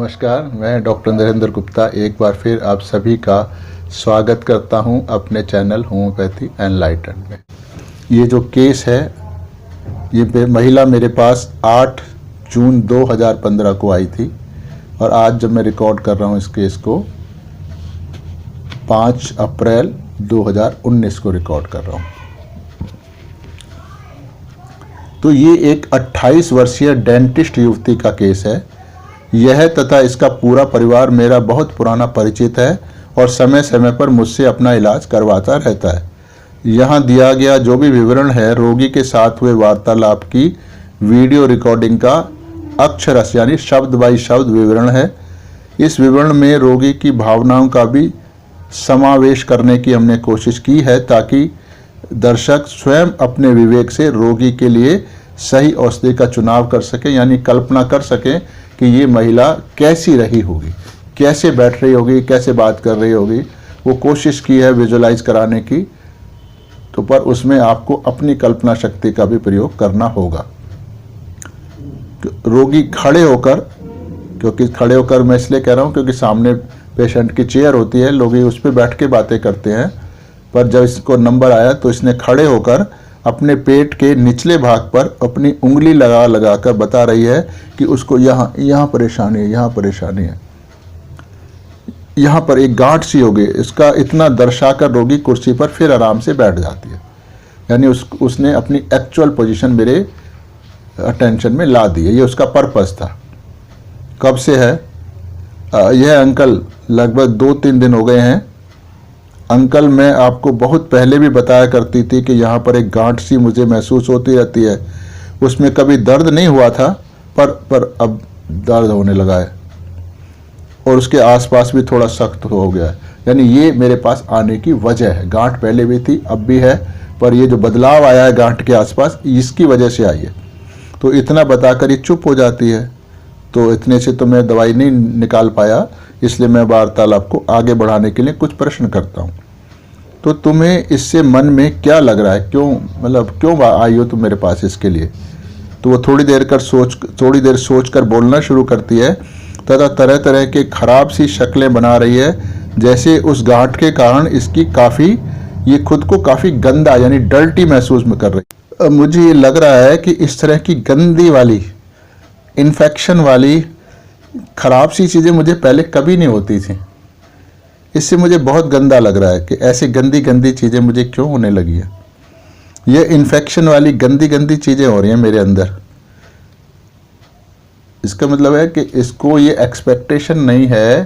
नमस्कार, मैं डॉक्टर नरेंद्र गुप्ता एक बार फिर आप सभी का स्वागत करता हूं अपने चैनल होम्योपैथी एनलाइटन में। ये जो केस है, ये महिला मेरे पास 8 जून 2015 को आई थी और आज जब मैं रिकॉर्ड कर रहा हूं इस केस को 5 अप्रैल 2019 को रिकॉर्ड कर रहा हूं। तो ये एक 28 वर्षीय डेंटिस्ट युवती का केस है। यह तथा इसका पूरा परिवार मेरा बहुत पुराना परिचित है और समय समय पर मुझसे अपना इलाज करवाता रहता है। यहाँ दिया गया जो भी विवरण है रोगी के साथ हुए वार्तालाप की वीडियो रिकॉर्डिंग का अक्षरश यानी शब्द बाई शब्द विवरण है। इस विवरण में रोगी की भावनाओं का भी समावेश करने की हमने कोशिश की है ताकि दर्शक स्वयं अपने विवेक से रोगी के लिए सही औषधि का चुनाव कर सकें, यानी कल्पना कर सकें कि ये महिला कैसी रही होगी, कैसे बैठ रही होगी, कैसे बात कर रही होगी। वो कोशिश की है विजुलाइज कराने की, तो पर उसमें आपको अपनी कल्पना शक्ति का भी प्रयोग करना होगा। रोगी खड़े होकर, क्योंकि खड़े होकर मैं इसलिए कह रहा हूँ क्योंकि सामने पेशेंट की चेयर होती है, लोग उस पर बैठ के बातें करते हैं, पर जब इसको नंबर आया तो इसने खड़े होकर अपने पेट के निचले भाग पर अपनी उंगली लगा कर बता रही है कि उसको यहाँ परेशानी है, यहाँ परेशानी है, यहाँ पर एक गांठ सी हो गई। इसका इतना दर्शाकर रोगी कुर्सी पर फिर आराम से बैठ जाती है, यानी उसने अपनी एक्चुअल पोजीशन मेरे अटेंशन में ला दी है। ये उसका पर्पस था। कब से है यह अंकल? लगभग 2-3 दिन हो गए हैं। अंकल, मैं आपको बहुत पहले भी बताया करती थी कि यहाँ पर एक गांठ सी मुझे महसूस होती रहती है। उसमें कभी दर्द नहीं हुआ था, पर अब दर्द होने लगा है और उसके आसपास भी थोड़ा सख्त हो गया है। यानी ये मेरे पास आने की वजह है। गांठ पहले भी थी, अब भी है, पर ये जो बदलाव आया है गांठ के आसपास, इसकी वजह से आई है। तो इतना बताकर ये चुप हो जाती है। तो इतने से तो मैं दवाई नहीं निकाल पाया, इसलिए मैं वार्तालाप को आगे बढ़ाने के लिए कुछ प्रश्न करता हूँ। तो तुम्हें इससे मन में क्या लग रहा है? क्यों आई हो तुम मेरे पास इसके लिए? तो वो थोड़ी देर सोच कर बोलना शुरू करती है तथा तरह तरह के खराब सी शक्लें बना रही है, जैसे उस गांठ के कारण ये खुद को काफ़ी गंदा यानी डर्टी महसूस कर रही है। मुझे ये लग रहा है कि इस तरह की गंदी वाली, इन्फेक्शन वाली खराब सी चीज़ें मुझे पहले कभी नहीं होती थी। इससे मुझे बहुत गंदा लग रहा है कि ऐसी गंदी गंदी चीज़ें मुझे क्यों होने लगी है। ये इन्फेक्शन वाली गंदी गंदी चीज़ें हो रही हैं मेरे अंदर। इसका मतलब है कि इसको ये एक्सपेक्टेशन नहीं है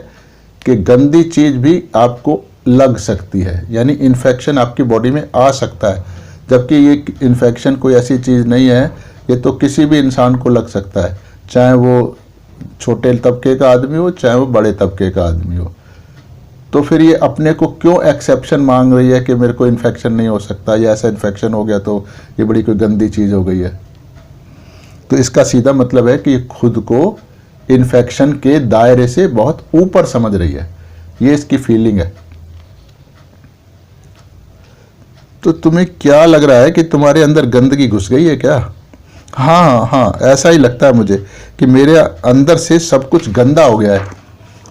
कि गंदी चीज़ भी आपको लग सकती है, यानी इन्फेक्शन आपकी बॉडी में आ सकता है, जबकि ये इन्फेक्शन कोई ऐसी चीज़ नहीं है। ये तो किसी भी इंसान को लग सकता है, चाहे वो छोटे तबके का आदमी हो, चाहे वो बड़े तबके का आदमी हो। तो फिर ये अपने को क्यों एक्सेप्शन मांग रही है कि मेरे को इन्फेक्शन नहीं हो सकता, या ऐसा इन्फेक्शन हो गया तो ये बड़ी कोई गंदी चीज़ हो गई है। तो इसका सीधा मतलब है कि ये खुद को इन्फेक्शन के दायरे से बहुत ऊपर समझ रही है। ये इसकी फीलिंग है। तो तुम्हें क्या लग रहा है कि तुम्हारे अंदर गंदगी घुस गई है क्या? हाँ, ऐसा ही लगता है मुझे कि मेरे अंदर से सब कुछ गंदा हो गया है,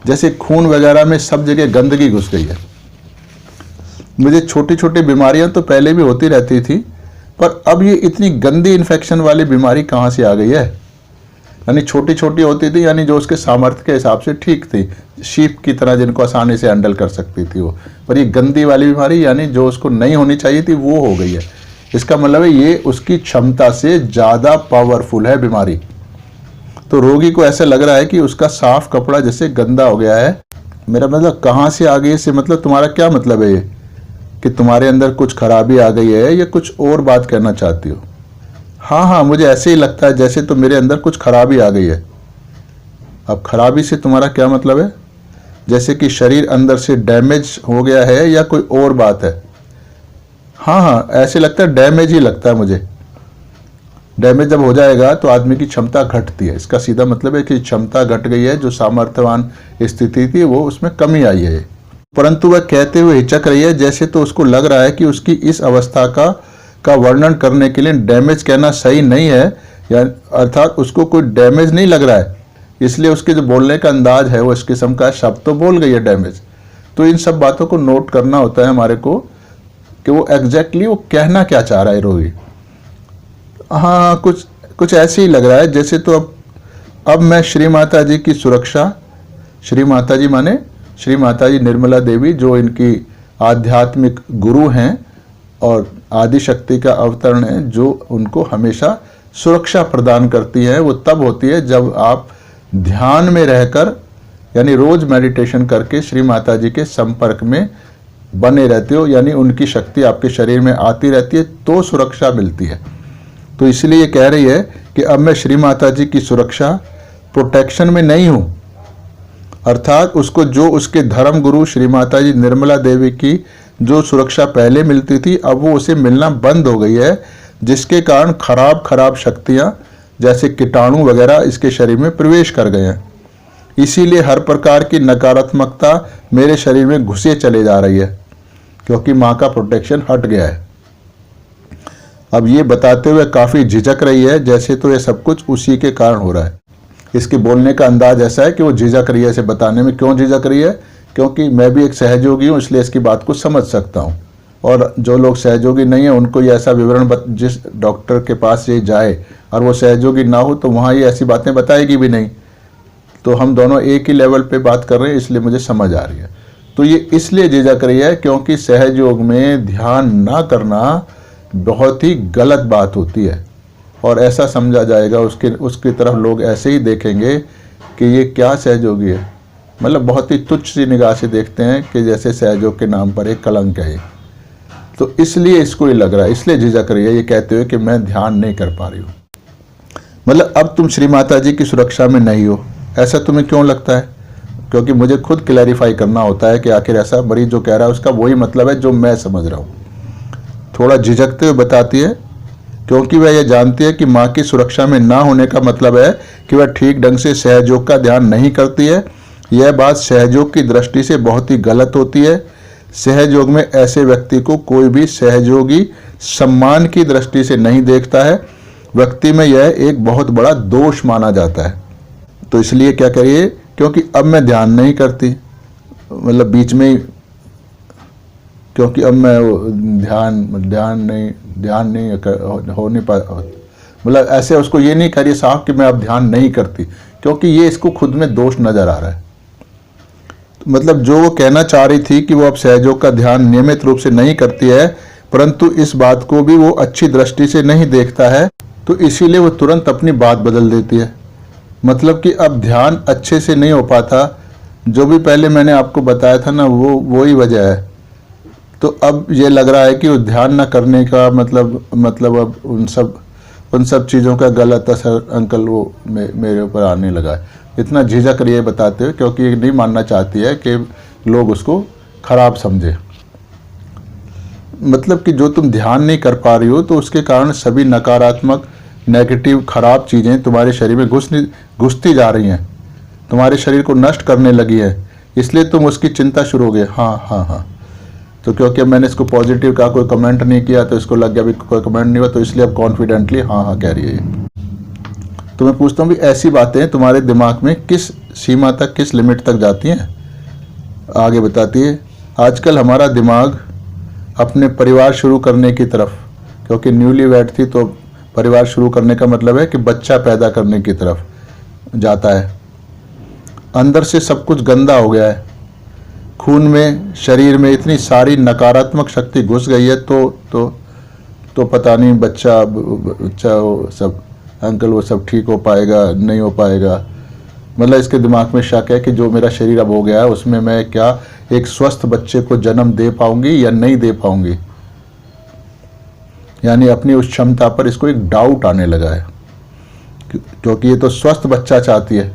जैसे खून वगैरह में सब जगह गंदगी घुस गई है। मुझे छोटी छोटी बीमारियां तो पहले भी होती रहती थी, पर अब ये इतनी गंदी इन्फेक्शन वाली बीमारी कहाँ से आ गई है? यानी छोटी छोटी होती थी, यानी जो उसके सामर्थ्य के हिसाब से ठीक थी, शीप की तरह जिनको आसानी से हैंडल कर सकती थी वो, पर ये गंदी वाली बीमारी यानी जो उसको नहीं होनी चाहिए थी वो हो गई है। इसका मतलब है ये उसकी क्षमता से ज़्यादा पावरफुल है बीमारी। तो रोगी को ऐसा लग रहा है कि उसका साफ कपड़ा जैसे गंदा हो गया है। मेरा मतलब कहाँ से आ गई से मतलब तुम्हारा क्या मतलब है ये कि तुम्हारे अंदर कुछ खराबी आ गई है, या कुछ और बात कहना चाहती हो? हाँ, मुझे ऐसे ही लगता है जैसे तो मेरे अंदर कुछ खराबी आ गई है। अब खराबी से तुम्हारा क्या मतलब है? जैसे कि शरीर अंदर से डैमेज हो गया है या कोई और बात है? हाँ, ऐसे लगता है, डैमेज ही लगता है मुझे। डैमेज जब हो जाएगा तो आदमी की क्षमता घटती है। इसका सीधा मतलब है कि क्षमता घट गई है, जो सामर्थ्यवान स्थिति थी वो उसमें कमी आई है। परंतु वह कहते हुए हिचक रही है, जैसे तो उसको लग रहा है कि उसकी इस अवस्था का वर्णन करने के लिए डैमेज कहना सही नहीं है, या अर्थात उसको कोई डैमेज नहीं लग रहा है, इसलिए उसके जो बोलने का अंदाज है वो इस किस्म का, शब्द तो बोल गई है डैमेज। तो इन सब बातों को नोट करना होता है हमारे को कि वो एग्जैक्टली वो कहना क्या चाह रहा है रोगी। हाँ, कुछ ऐसे ही लग रहा है जैसे, तो अब मैं श्री माता जी की सुरक्षा, श्री माता जी माने श्री माता जी निर्मला देवी, जो इनकी आध्यात्मिक गुरु हैं और आदि शक्ति का अवतरण है, जो उनको हमेशा सुरक्षा प्रदान करती है। वो तब होती है जब आप ध्यान में रहकर, यानी रोज मेडिटेशन करके श्री माता जी के संपर्क में बने रहते हो, यानी उनकी शक्ति आपके शरीर में आती रहती है, तो सुरक्षा मिलती है। तो इसलिए ये कह रही है कि अब मैं श्री माता जी की सुरक्षा, प्रोटेक्शन में नहीं हूँ, अर्थात उसको जो उसके धर्म गुरु श्री माता जी निर्मला देवी की जो सुरक्षा पहले मिलती थी, अब वो उसे मिलना बंद हो गई है, जिसके कारण खराब शक्तियाँ जैसे कीटाणु वगैरह इसके शरीर में प्रवेश कर गए हैं। इसीलिए हर प्रकार की नकारात्मकता मेरे शरीर में घुसे चले जा रही है, क्योंकि माँ का प्रोटेक्शन हट गया है। अब ये बताते हुए काफ़ी झिझक रही है, जैसे तो ये सब कुछ उसी के कारण हो रहा है। इसके बोलने का अंदाज ऐसा है कि वो झिझक रही है। इसे बताने में क्यों झिझक रही है? क्योंकि मैं भी एक सहयोगी हूँ, इसलिए इसकी बात को समझ सकता हूँ। और जो लोग सहयोगी नहीं है उनको ये ऐसा विवरण, जिस डॉक्टर के पास ये जाए और वो सहयोगी ना हो तो वहाँ ये ऐसी बातें बताएगी भी नहीं। तो हम दोनों एक ही लेवल पे बात कर रहे हैं, इसलिए मुझे समझ आ रही है। तो ये इसलिए झिझक रही है क्योंकि सहयोग में ध्यान ना करना बहुत ही गलत बात होती है, और ऐसा समझा जाएगा, उसकी तरफ लोग ऐसे ही देखेंगे कि ये क्या सहयोगी है, मतलब बहुत ही तुच्छ सी निगाह से देखते हैं कि जैसे सहयोग के नाम पर एक कलंक है। तो इसलिए इसको ये लग रहा है, इसलिए झिझक रही है ये कहते हुए कि मैं ध्यान नहीं कर पा रही हूँ। मतलब अब तुम श्री माता जी की सुरक्षा में नहीं हो, ऐसा तुम्हें क्यों लगता है? क्योंकि मुझे खुद क्लैरिफाई करना होता है कि आखिर ऐसा मरीज जो कह रहा है उसका वही मतलब है जो मैं समझ रहा हूँ। थोड़ा झिझकते हुए बताती है, क्योंकि वह यह जानती है कि माँ की सुरक्षा में ना होने का मतलब है कि वह ठीक ढंग से सहयोग का ध्यान नहीं करती है। यह बात सहयोग की दृष्टि से बहुत ही गलत होती है। सहयोग में ऐसे व्यक्ति को कोई भी सहयोगी सम्मान की दृष्टि से नहीं देखता है। व्यक्ति में यह एक बहुत बड़ा दोष माना जाता है। तो इसलिए क्या करिए, क्योंकि अब मैं ध्यान नहीं करती, मतलब बीच में ही, क्योंकि अब मैं ध्यान नहीं हो नहीं पा, मतलब ऐसे उसको ये नहीं करिए साहब कि मैं अब ध्यान नहीं करती, क्योंकि ये इसको खुद में दोष नजर आ रहा है। तो मतलब जो वो कहना चाह रही थी कि वो अब सहयोग का ध्यान नियमित रूप से नहीं करती है, परंतु इस बात को भी वो अच्छी दृष्टि से नहीं देखता है, तो इसीलिए वो तुरंत अपनी बात बदल देती है। मतलब कि अब ध्यान अच्छे से नहीं हो पाता, जो भी पहले मैंने आपको बताया था ना, वो ही वजह है। तो अब ये लग रहा है कि वो ध्यान न करने का मतलब अब उन सब चीज़ों का गलत असर अंकल वो मेरे ऊपर आने लगा है। इतना झिझक रही है बताते हुए, क्योंकि ये नहीं मानना चाहती है कि लोग उसको खराब समझे। मतलब कि जो तुम ध्यान नहीं कर पा रही हो तो उसके कारण सभी नकारात्मक, नेगेटिव, खराब चीज़ें तुम्हारे शरीर में घुसती जा रही हैं, तुम्हारे शरीर को नष्ट करने लगी है, इसलिए तुम उसकी चिंता शुरू हो गई। हाँ। तो क्योंकि मैंने इसको पॉजिटिव का कोई कमेंट नहीं किया तो इसको लग गया अभी कोई कमेंट नहीं हुआ, तो इसलिए अब कॉन्फिडेंटली हाँ कह रही है। तो मैं पूछता हूँ भी ऐसी बातें तुम्हारे दिमाग में किस सीमा तक, किस लिमिट तक जाती हैं? आगे बताती है, आजकल हमारा दिमाग अपने परिवार शुरू करने की तरफ, क्योंकि न्यूली वेड थी तो परिवार शुरू करने का मतलब है कि बच्चा पैदा करने की तरफ जाता है। अंदर से सब कुछ गंदा हो गया है, खून में, शरीर में इतनी सारी नकारात्मक शक्ति घुस गई है, तो पता नहीं बच्चा वो सब अंकल वो सब ठीक हो पाएगा नहीं हो पाएगा। मतलब इसके दिमाग में शक है कि जो मेरा शरीर अब हो गया है उसमें मैं क्या एक स्वस्थ बच्चे को जन्म दे पाऊंगी या नहीं दे पाऊंगी, यानी अपनी उस क्षमता पर इसको एक डाउट आने लगा है, क्योंकि ये तो स्वस्थ बच्चा चाहती है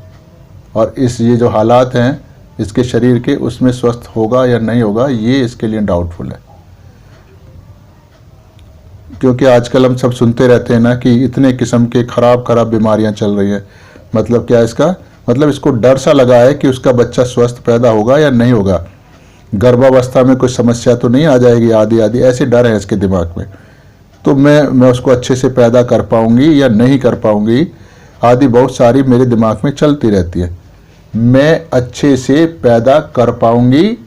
और ये जो हालात हैं इसके शरीर के, उसमें स्वस्थ होगा या नहीं होगा ये इसके लिए डाउटफुल है। क्योंकि आजकल हम सब सुनते रहते हैं ना कि इतने किस्म के खराब बीमारियां चल रही हैं। मतलब क्या इसका मतलब, इसको डर सा लगा है कि उसका बच्चा स्वस्थ पैदा होगा या नहीं होगा, गर्भावस्था में कोई समस्या तो नहीं आ जाएगी, आदि ऐसे डर है इसके दिमाग में। तो मैं उसको अच्छे से पैदा कर पाऊंगी या नहीं कर पाऊंगी, आदि बहुत सारी मेरे दिमाग में चलती रहती है। मैं अच्छे से पैदा कर पाऊंगी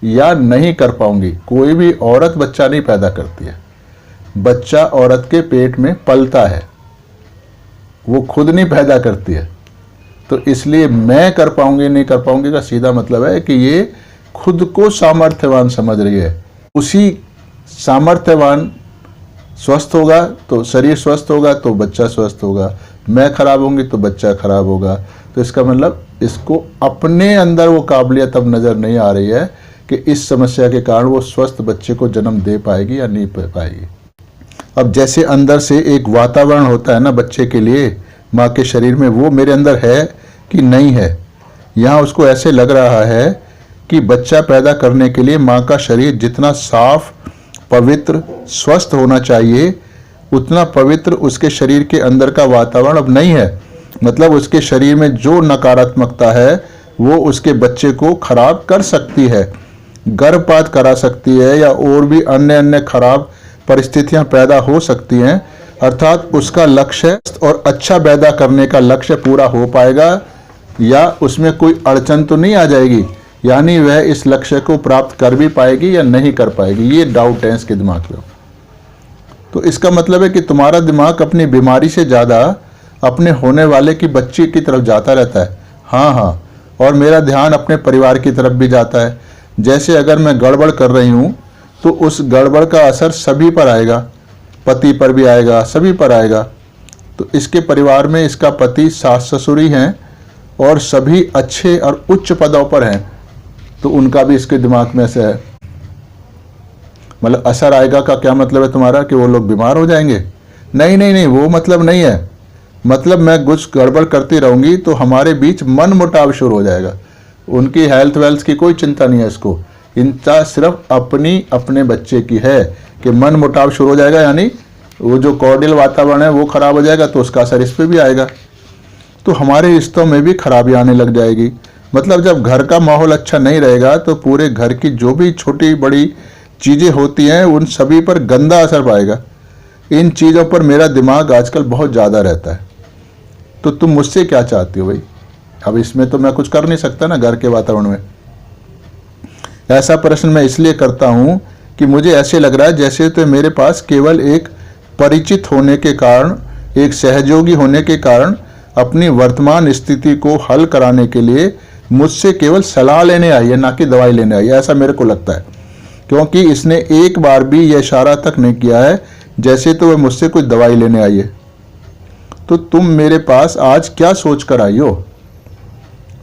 या नहीं कर पाऊंगी। कोई भी औरत बच्चा नहीं पैदा करती है, बच्चा औरत के पेट में पलता है, वो खुद नहीं पैदा करती है। तो इसलिए मैं कर पाऊंगी नहीं कर पाऊंगी का सीधा मतलब है कि ये खुद को सामर्थ्यवान समझ रही है। उसी सामर्थ्यवान स्वस्थ होगा तो शरीर स्वस्थ होगा तो बच्चा स्वस्थ होगा, मैं खराब होंगी तो बच्चा खराब होगा। तो इसका मतलब इसको अपने अंदर वो काबिलियत अब नज़र नहीं आ रही है कि इस समस्या के कारण वो स्वस्थ बच्चे को जन्म दे पाएगी या नहीं पाएगी। अब जैसे अंदर से एक वातावरण होता है ना बच्चे के लिए माँ के शरीर में, वो मेरे अंदर है कि नहीं है। यहाँ उसको ऐसे लग रहा है कि बच्चा पैदा करने के लिए माँ का शरीर जितना साफ पवित्र स्वस्थ होना चाहिए उतना पवित्र उसके शरीर के अंदर का वातावरण अब नहीं है। मतलब उसके शरीर में जो नकारात्मकता है वो उसके बच्चे को खराब कर सकती है, गर्भपात करा सकती है या और भी अन्य खराब परिस्थितियां पैदा हो सकती हैं। अर्थात उसका लक्ष्य और अच्छा पैदा करने का लक्ष्य पूरा हो पाएगा या उसमें कोई अड़चन तो नहीं आ जाएगी, यानी वह इस लक्ष्य को प्राप्त कर भी पाएगी या नहीं कर पाएगी, ये डाउट है इसके दिमाग में। तो इसका मतलब है कि तुम्हारा दिमाग अपनी बीमारी से ज़्यादा अपने होने वाले की बच्ची की तरफ जाता रहता है। हाँ, और मेरा ध्यान अपने परिवार की तरफ भी जाता है। जैसे अगर मैं गड़बड़ कर रही हूँ तो उस गड़बड़ का असर सभी पर आएगा, पति पर भी आएगा, सभी पर आएगा। तो इसके परिवार में इसका पति सास ससुर ही हैं और सभी अच्छे और उच्च पदों पर हैं, तो उनका भी इसके दिमाग में ऐसे है। मतलब असर आएगा का क्या मतलब है तुम्हारा कि वो लोग बीमार हो जाएंगे? नहीं, वो मतलब नहीं है। मतलब मैं कुछ गड़बड़ करती रहूँगी तो हमारे बीच मन मुटाव शुरू हो जाएगा। उनकी हेल्थ वेल्थ की कोई चिंता नहीं है इसको, चिंता सिर्फ अपने बच्चे की है कि मन मुटाव शुरू हो जाएगा, यानी वो जो कॉर्डियल वातावरण है वो खराब हो जाएगा तो उसका असर इस पर भी आएगा। तो हमारे रिश्तों में भी खराबी आने लग जाएगी। मतलब जब घर का माहौल अच्छा नहीं रहेगा तो पूरे घर की जो भी छोटी बड़ी चीज़ें होती हैं उन सभी पर गंदा असर पाएगा। इन चीज़ों पर मेरा दिमाग आजकल बहुत ज़्यादा रहता है। तो तुम मुझसे क्या चाहती हो भाई? अब इसमें तो मैं कुछ कर नहीं सकता ना घर के वातावरण में। ऐसा प्रश्न मैं इसलिए करता हूँ कि मुझे ऐसे लग रहा है जैसे तो मेरे पास केवल एक परिचित होने के कारण, एक सहयोगी होने के कारण अपनी वर्तमान स्थिति को हल कराने के लिए मुझसे केवल सलाह लेने आई है, ना कि दवाई लेने आई है। ऐसा मेरे को लगता है, क्योंकि इसने एक बार भी यह इशारा तक नहीं किया है जैसे तो वह मुझसे कुछ दवाई लेने आई है। तो तुम मेरे पास आज क्या सोच कर आई हो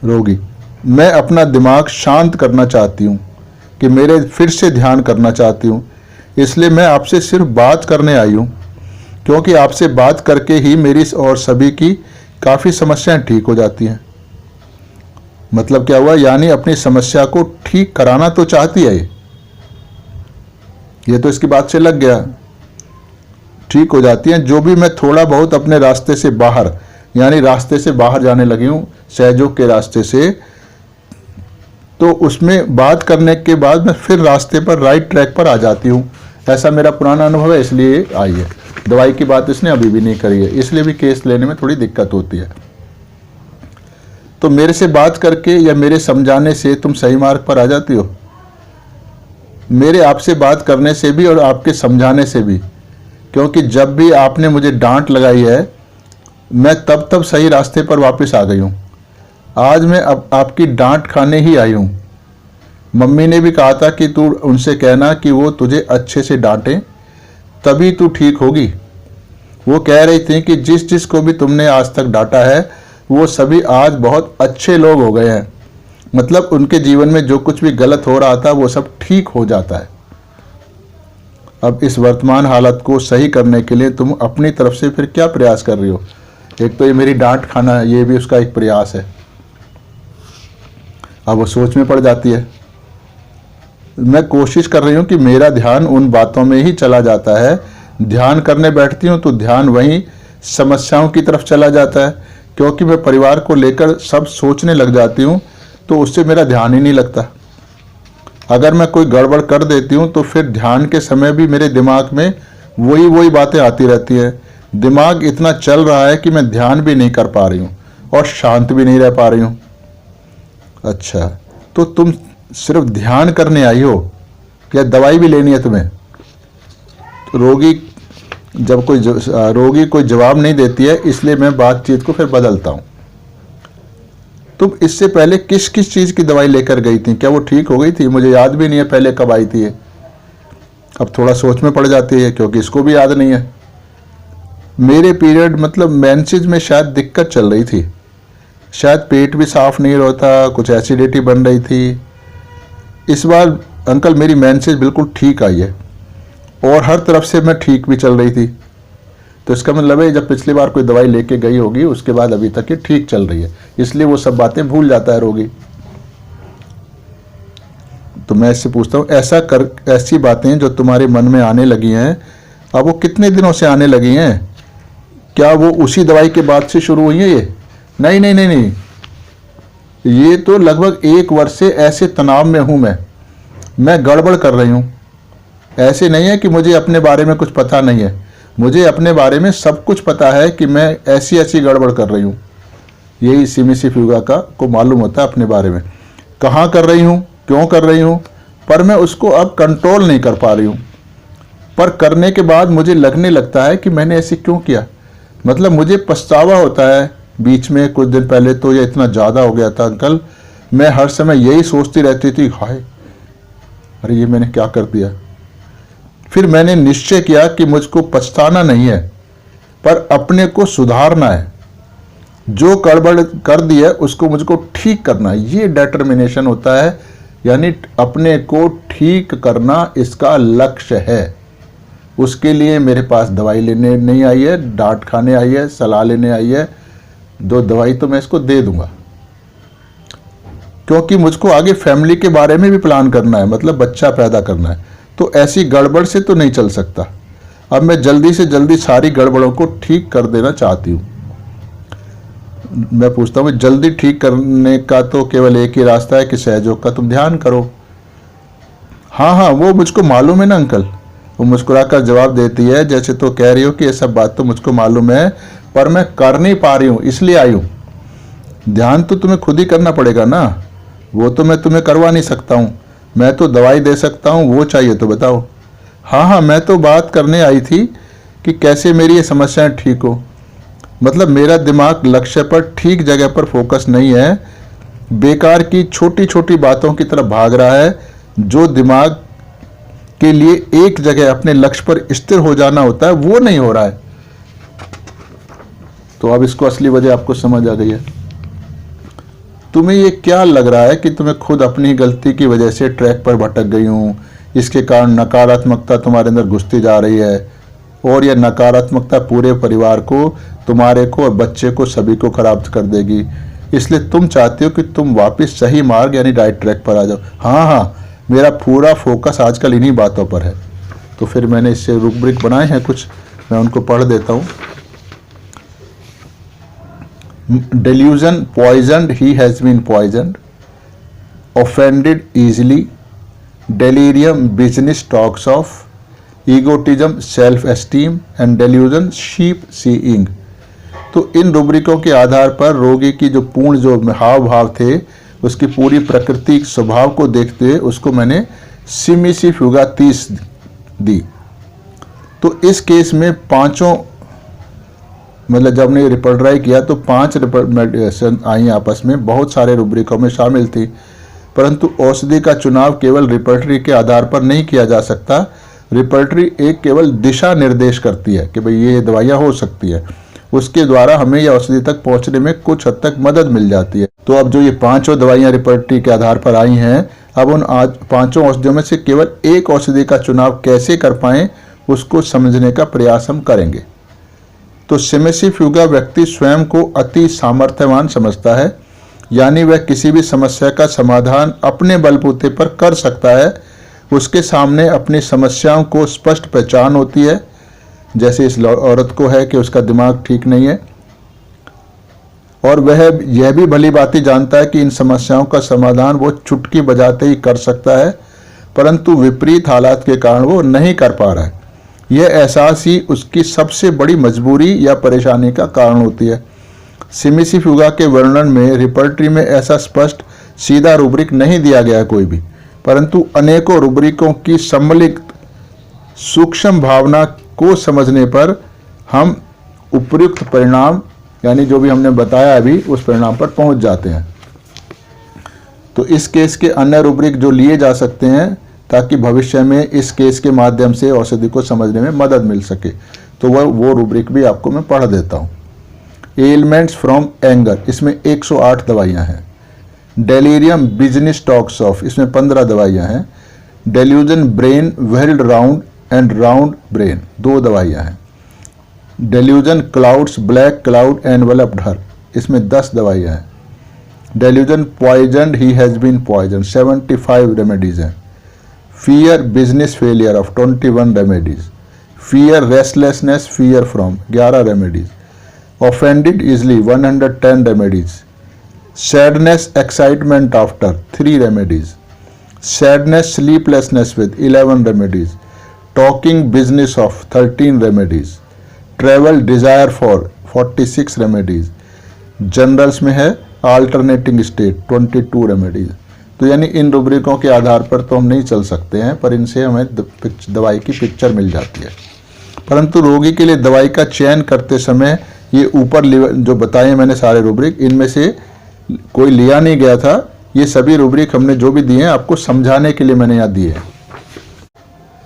रोगी? मैं अपना दिमाग शांत करना चाहती हूँ कि मेरे फिर से ध्यान करना चाहती हूँ, इसलिए मैं आपसे सिर्फ बात करने आई हूँ, क्योंकि आपसे बात करके ही मेरी और सभी की काफ़ी समस्याएं ठीक हो जाती हैं। मतलब क्या हुआ? यानी अपनी समस्या को ठीक कराना तो चाहती है ये तो इसकी बात से लग गया, ठीक हो जाती हैं। जो भी मैं थोड़ा बहुत अपने रास्ते से बाहर, यानी रास्ते से बाहर जाने लगी हूँ सहयोग के रास्ते से, तो उसमें बात करने के बाद मैं फिर रास्ते पर राइट ट्रैक पर आ जाती हूँ। ऐसा मेरा पुराना अनुभव है, इसलिए आई है। दवाई की बात इसने अभी भी नहीं करी है, इसलिए भी केस लेने में थोड़ी दिक्कत होती है। तो मेरे से बात करके या मेरे समझाने से तुम सही मार्ग पर आ जाती हो। मेरे आपसे बात करने से भी और आपके समझाने से भी, क्योंकि जब भी आपने मुझे डांट लगाई है मैं तब सही रास्ते पर वापस आ गई हूँ। आज मैं अब आपकी डांट खाने ही आई हूँ। मम्मी ने भी कहा था कि तू उनसे कहना कि वो तुझे अच्छे से डांटें, तभी तू ठीक होगी। वो कह रही थी कि जिस को भी तुमने आज तक डांटा है वो सभी आज बहुत अच्छे लोग हो गए हैं। मतलब उनके जीवन में जो कुछ भी गलत हो रहा था वो सब ठीक हो जाता है। अब इस वर्तमान हालत को सही करने के लिए तुम अपनी तरफ से फिर क्या प्रयास कर रही हो? एक तो ये मेरी डांट खाना, ये भी उसका एक प्रयास है। अब वो सोच में पड़ जाती है। मैं कोशिश कर रही हूँ कि मेरा ध्यान उन बातों में ही चला जाता है। ध्यान करने बैठती हूँ तो ध्यान वहीं समस्याओं की तरफ चला जाता है, क्योंकि मैं परिवार को लेकर सब सोचने लग जाती हूँ तो उससे मेरा ध्यान ही नहीं लगता। अगर मैं कोई गड़बड़ कर देती हूँ तो फिर ध्यान के समय भी मेरे दिमाग में वही बातें आती रहती हैं। दिमाग इतना चल रहा है कि मैं ध्यान भी नहीं कर पा रही हूँ और शांत भी नहीं रह पा रही हूँ। अच्छा, तो तुम सिर्फ ध्यान करने आई हो या दवाई भी लेनी है तुम्हें? तो रोगी कोई जवाब नहीं देती है, इसलिए मैं बातचीत को फिर बदलता हूँ। तुम इससे पहले किस किस चीज़ की दवाई लेकर गई थी? क्या वो ठीक हो गई थी? मुझे याद भी नहीं है पहले कब आई थी ये। अब थोड़ा सोच में पड़ जाती है क्योंकि इसको भी याद नहीं है। मेरे पीरियड मतलब मेंसेस में शायद दिक्कत चल रही थी, शायद पेट भी साफ नहीं होता, कुछ एसिडिटी बन रही थी। इस बार अंकल मेरी मेंसेस बिल्कुल ठीक आई है और हर तरफ से मैं ठीक भी चल रही थी। तो इसका मतलब है जब पिछली बार कोई दवाई लेके गई होगी उसके बाद अभी तक ये ठीक चल रही है, इसलिए वो सब बातें भूल जाता है रोगी। तो मैं इससे पूछता हूँ, ऐसी बातें जो तुम्हारे मन में आने लगी हैं, अब वो कितने दिनों से आने लगी हैं? क्या वो उसी दवाई के बाद से शुरू हुई है ये? नहीं नहीं नहीं नहीं, ये तो लगभग 1 वर्ष से ऐसे तनाव में हूँ मैं गड़बड़ कर रही हूँ। ऐसे नहीं है कि मुझे अपने बारे में कुछ पता नहीं है, मुझे अपने बारे में सब कुछ पता है कि मैं ऐसी ऐसी गड़बड़ कर रही हूँ। यही सिमिसी फ्यूगा को मालूम होता है अपने बारे में, कहाँ कर रही हूँ, क्यों कर रही हूँ, पर मैं उसको अब कंट्रोल नहीं कर पा रही हूँ। पर करने के बाद मुझे लगने लगता है कि मैंने ऐसे क्यों किया, मतलब मुझे पछतावा होता है। बीच में कुछ दिन पहले तो ये इतना ज़्यादा हो गया था अंकल, मैं हर समय यही सोचती रहती थी, हाय अरे ये मैंने क्या कर दिया। फिर मैंने निश्चय किया कि मुझको पछताना नहीं है पर अपने को सुधारना है। जो गड़बड़ कर दिया उसको मुझको ठीक करना है, ये डिटर्मिनेशन होता है, यानी अपने को ठीक करना इसका लक्ष्य है। उसके लिए मेरे पास दवाई लेने नहीं आई है, डांट खाने आई है, सलाह लेने आई है। 2 दवाई तो मैं इसको दे दूंगा, क्योंकि मुझको आगे फैमिली के बारे में भी प्लान करना है, मतलब बच्चा पैदा करना है। तो ऐसी गड़बड़ से तो नहीं चल सकता। अब मैं जल्दी से जल्दी सारी गड़बड़ों को ठीक कर देना चाहती हूँ। मैं पूछता हूँ, जल्दी ठीक करने का तो केवल एक ही रास्ता है कि सहयोग का तुम ध्यान करो। हाँ हाँ, वो मुझको मालूम है ना अंकल। वो मुस्कुराकर जवाब देती है, जैसे तो कह रही हो कि ये सब बात तो मुझको मालूम है पर मैं कर नहीं पा रही हूँ, इसलिए आई हूँ। ध्यान तो तुम्हें खुद ही करना पड़ेगा ना, वो तो मैं तुम्हें करवा नहीं सकता हूँ। मैं तो दवाई दे सकता हूँ, वो चाहिए तो बताओ। हाँ हाँ, मैं तो बात करने आई थी कि कैसे मेरी ये समस्याएं ठीक हो। मतलब मेरा दिमाग लक्ष्य पर ठीक जगह पर फोकस नहीं है, बेकार की छोटी छोटी बातों की तरफ भाग रहा है। जो दिमाग के लिए एक जगह अपने लक्ष्य पर स्थिर हो जाना होता है वो नहीं हो रहा है। तो अब इसको असली वजह आपको समझ आ गई है। तुम्हें ये क्या लग रहा है कि तुम्हें खुद अपनी गलती की वजह से ट्रैक पर भटक गई हूँ, इसके कारण नकारात्मकता तुम्हारे अंदर घुसती जा रही है और यह नकारात्मकता पूरे परिवार को, तुम्हारे को और बच्चे को, सभी को खराब कर देगी। इसलिए तुम चाहते हो कि तुम वापस सही मार्ग यानी राइट ट्रैक पर आ जाओ। हाँ हाँ, मेरा पूरा फोकस आजकल इन्हीं बातों पर है। तो फिर मैंने इससे रूब्रिक बनाए हैं कुछ, मैं उनको पढ़ देता हूँ। Delusion poisoned, he has been poisoned. Offended easily. Delirium, business talks of. Egotism, self-esteem and delusion, sheep seeing. तो इन रूब्रिकों के आधार पर रोगी की जो पूर्ण जो हाव भाव थे, उसकी पूरी प्रकृति स्वभाव को देखते हुए उसको मैंने सिमिसी फ्यूगा 30 दी। तो इस केस में पांचों, मतलब जब ने रिपर्ट्राई किया तो 5 मेडिसिन आई आपस में, बहुत सारे रूब्रिकों में शामिल थी, परंतु औषधि का चुनाव केवल रिपर्टरी के आधार पर नहीं किया जा सकता। रिपर्टरी एक केवल दिशा निर्देश करती है कि भाई ये दवाइयाँ हो सकती है, उसके द्वारा हमें यह औषधि तक पहुंचने में कुछ हद तक मदद मिल जाती है। तो अब जो ये 5 दवाइयाँ रिपर्टरी के आधार पर आई हैं, अब उन 5 औषधियों में से केवल एक औषधि का चुनाव कैसे कर पाएं उसको समझने का प्रयास हम करेंगे। तो सिमिसी फ्यूगा व्यक्ति स्वयं को अति सामर्थ्यवान समझता है, यानी वह किसी भी समस्या का समाधान अपने बलबूते पर कर सकता है। उसके सामने अपनी समस्याओं को स्पष्ट पहचान होती है, जैसे इस औरत को है कि उसका दिमाग ठीक नहीं है, और वह यह भी भली भांति जानता है कि इन समस्याओं का समाधान वो चुटकी बजाते ही कर सकता है, परंतु विपरीत हालात के कारण वो नहीं कर पा रहा है। यह एहसास ही उसकी सबसे बड़ी मजबूरी या परेशानी का कारण होती है। सिमिसी फ्यूगा के वर्णन में रिपर्टरी में ऐसा स्पष्ट सीधा रूब्रिक नहीं दिया गया कोई भी, परंतु अनेकों रूब्रिकों की सम्मिलित सूक्ष्म भावना को समझने पर हम उपयुक्त परिणाम, यानी जो भी हमने बताया अभी, उस परिणाम पर पहुंच जाते हैं। तो इस केस के अन्य रूब्रिक जो लिए जा सकते हैं ताकि भविष्य में इस केस के माध्यम से औषधि को समझने में मदद मिल सके, तो वो रूब्रिक भी आपको मैं पढ़ देता हूँ। एलिमेंट्स फ्रॉम एंगर, इसमें 108 दवाइयाँ हैं। डेलीरियम बिजनेस टॉक्स ऑफ, इसमें 15 दवाइयाँ हैं। Delusion brain whirled round and round brain, 2 दवाइयाँ हैं। Delusion clouds black cloud enveloped her, इसमें 10 दवाइयाँ हैं। Delusion poisoned he has been poison, 75 remedies हैं। Fear business failure of 21 remedies. Fear restlessness fear from, 11 remedies. Offended easily, 110 remedies. Sadness excitement after, 3 remedies. Sadness sleeplessness with, 11 remedies. Talking business of, 13 remedies. Travel desire for, 46 remedies. Generals में है alternating state, 22 remedies. तो यानी इन रूब्रिकों के आधार पर तो हम नहीं चल सकते हैं, पर इनसे हमें दवाई की पिक्चर मिल जाती है। परंतु रोगी के लिए दवाई का चयन करते समय ये ऊपर जो बताए मैंने सारे रूब्रिक, इनमें से कोई लिया नहीं गया था। ये सभी रूब्रिक हमने जो भी दिए हैं आपको समझाने के लिए मैंने यहाँ दिए हैं।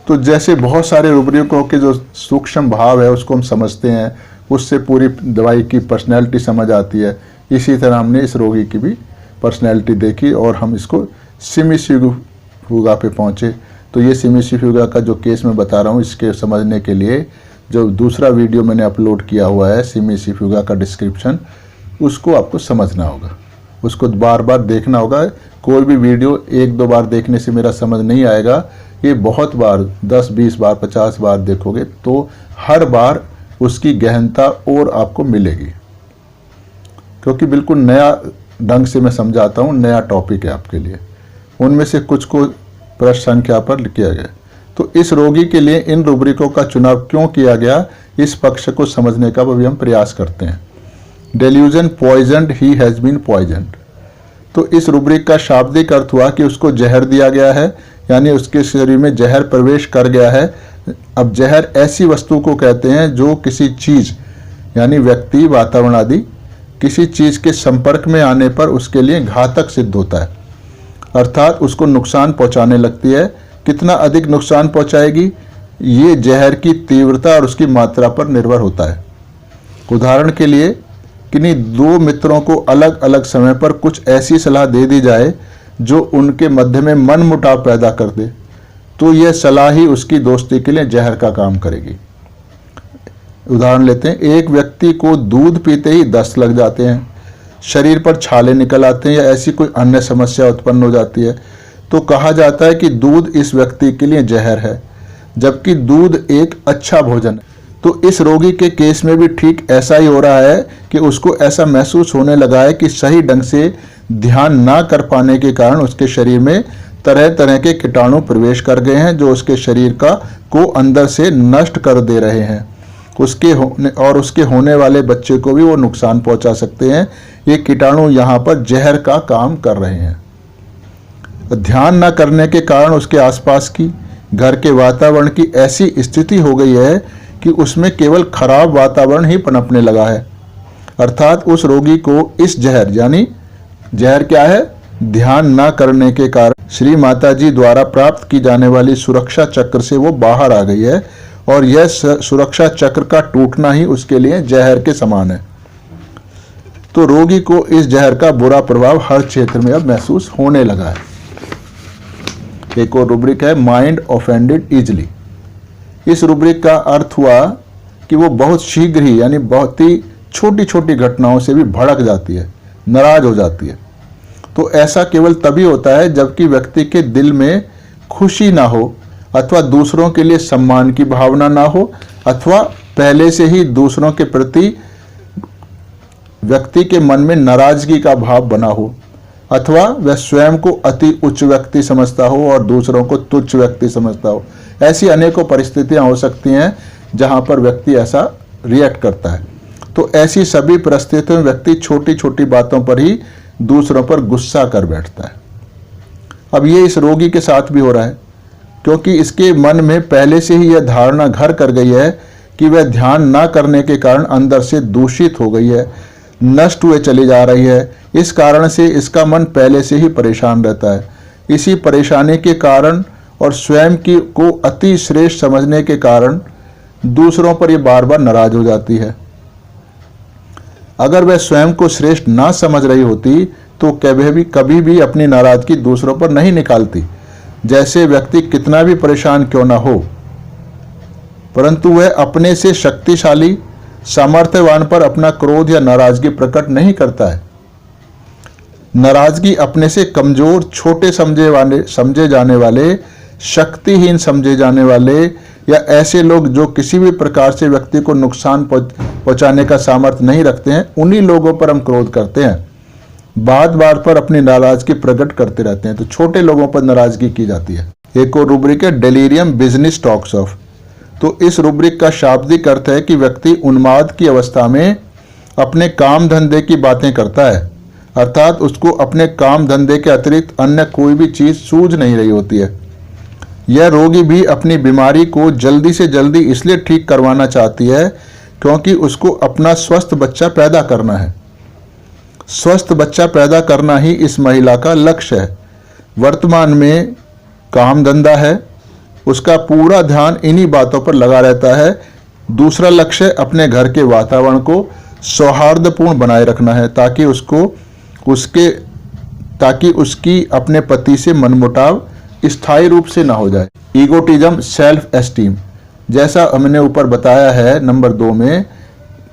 तो जैसे बहुत सारे रूब्रिकों के जो सूक्ष्म भाव है उसको हम समझते हैं, उससे पूरी दवाई की पर्सनैलिटी समझ आती है। इसी तरह हमने इस रोगी की भी पर्सनैलिटी देखी और हम इसको सिमिसी फ्यूगा पे पहुँचे। तो ये सिमिसी फ्यूगा का जो केस मैं बता रहा हूँ, इसके समझने के लिए जो दूसरा वीडियो मैंने अपलोड किया हुआ है सिमिसी फ्यूगा का डिस्क्रिप्शन, उसको आपको समझना होगा, उसको बार बार देखना होगा। कोई भी वीडियो 1-2 बार देखने से मेरा समझ नहीं आएगा, ये बहुत बार 10-20 बार 50 बार देखोगे तो हर बार उसकी गहनता और आपको मिलेगी, क्योंकि बिल्कुल नया ढंग से मैं समझाता हूँ, नया टॉपिक है आपके लिए। उनमें से कुछ को पृष्ठ संख्या पर किया गया। तो इस रोगी के लिए इन रूब्रिकों का चुनाव क्यों किया गया, इस पक्ष को समझने का भी हम प्रयास करते हैं। Delusion poisoned he has been poisoned, तो इस रूब्रिक का शाब्दिक अर्थ हुआ कि उसको जहर दिया गया है, यानी उसके शरीर में जहर प्रवेश कर गया है। अब जहर ऐसी वस्तु को कहते हैं जो किसी चीज़, यानी व्यक्ति, वातावरण आदि किसी चीज़ के संपर्क में आने पर उसके लिए घातक सिद्ध होता है, अर्थात उसको नुकसान पहुंचाने लगती है। कितना अधिक नुकसान पहुंचाएगी, ये जहर की तीव्रता और उसकी मात्रा पर निर्भर होता है। उदाहरण के लिए किन्हीं 2 मित्रों को अलग अलग समय पर कुछ ऐसी सलाह दे दी जाए जो उनके मध्य में मनमुटाव पैदा कर दे, तो यह सलाह ही उसकी दोस्ती के लिए जहर का काम करेगी। उदाहरण लेते हैं, एक व्यक्ति को दूध पीते ही दस्त लग जाते हैं, शरीर पर छाले निकल आते हैं या ऐसी कोई अन्य समस्या उत्पन्न हो जाती है, तो कहा जाता है कि दूध इस व्यक्ति के लिए जहर है, जबकि दूध एक अच्छा भोजन है। तो इस रोगी के केस में भी ठीक ऐसा ही हो रहा है कि उसको ऐसा महसूस होने लगा है कि सही ढंग से ध्यान ना कर पाने के कारण उसके शरीर में तरह तरह के कीटाणु प्रवेश कर गए हैं जो उसके शरीर को अंदर से नष्ट कर दे रहे हैं। उसके होने वाले बच्चे को भी वो नुकसान पहुंचा सकते हैं। ये कीटाणु यहाँ पर जहर का काम कर रहे हैं। ध्यान न करने के कारण उसके आसपास की घर के वातावरण की ऐसी स्थिति हो गई है कि उसमें केवल खराब वातावरण ही पनपने लगा है, अर्थात उस रोगी को इस जहर, यानी जहर क्या है, ध्यान न करने के कारण श्री माता जी द्वारा प्राप्त की जाने वाली सुरक्षा चक्र से वो बाहर आ गई है और यह सुरक्षा चक्र का टूटना ही उसके लिए जहर के समान है। तो रोगी को इस जहर का बुरा प्रभाव हर क्षेत्र में अब महसूस होने लगा है। एक और रूब्रिक है माइंड ऑफेंडेड इजली। इस रूब्रिक का अर्थ हुआ कि वो बहुत शीघ्र ही, यानी बहुत ही छोटी छोटी घटनाओं से भी भड़क जाती है, नाराज हो जाती है। तो ऐसा केवल तभी होता है जबकि व्यक्ति के दिल में खुशी ना हो, अथवा दूसरों के लिए सम्मान की भावना ना हो, अथवा पहले से ही दूसरों के प्रति व्यक्ति के मन में नाराजगी का भाव बना हो, अथवा वह स्वयं को अति उच्च व्यक्ति समझता हो और दूसरों को तुच्छ व्यक्ति समझता हो। ऐसी अनेकों परिस्थितियां हो सकती हैं जहां पर व्यक्ति ऐसा रिएक्ट करता है। तो ऐसी सभी परिस्थितियों में व्यक्ति छोटी छोटी बातों पर ही दूसरों पर गुस्सा कर बैठता है। अब ये इस रोगी के साथ भी हो रहा है, क्योंकि इसके मन में पहले से ही यह धारणा घर कर गई है कि वह ध्यान ना करने के कारण अंदर से दूषित हो गई है, नष्ट हुए चली जा रही है। इस कारण से इसका मन पहले से ही परेशान रहता है। इसी परेशानी के कारण और स्वयं की को अति श्रेष्ठ समझने के कारण दूसरों पर यह बार बार नाराज हो जाती है। अगर वह स्वयं को श्रेष्ठ ना समझ रही होती तो कभी भी अपनी नाराजगी दूसरों पर नहीं निकालती। जैसे व्यक्ति कितना भी परेशान क्यों ना हो, परंतु वह अपने से शक्तिशाली सामर्थ्यवान पर अपना क्रोध या नाराजगी प्रकट नहीं करता है। नाराजगी अपने से कमजोर, छोटे समझे जाने वाले, शक्तिहीन समझे जाने वाले या ऐसे लोग जो किसी भी प्रकार से व्यक्ति को नुकसान पहुंचाने का सामर्थ्य नहीं रखते हैं, उन्हीं लोगों पर हम क्रोध करते हैं। बात बात पर अपनी नाराजगी प्रकट करते रहते हैं, तो छोटे लोगों पर नाराजगी की जाती है। एक और रूब्रिक है डेलीरियम बिजनेस टॉक्स ऑफ। तो इस रूब्रिक का शाब्दिक अर्थ है कि व्यक्ति उन्माद की अवस्था में अपने काम धंधे की बातें करता है, अर्थात उसको अपने काम धंधे के अतिरिक्त अन्य कोई भी चीज सूझ नहीं रही होती है। यह रोगी भी अपनी बीमारी को जल्दी से जल्दी इसलिए ठीक करवाना चाहती है क्योंकि उसको अपना स्वस्थ बच्चा पैदा करना है। स्वस्थ बच्चा पैदा करना ही इस महिला का लक्ष्य है। वर्तमान में काम धंधा है, उसका पूरा ध्यान इन्हीं बातों पर लगा रहता है। दूसरा लक्ष्य अपने घर के वातावरण को सौहार्दपूर्ण बनाए रखना है ताकि उसकी अपने पति से मनमुटाव स्थायी रूप से ना हो जाए। ईगोटिज्म, सेल्फ एस्टीम, जैसा हमने ऊपर बताया है नंबर 2 में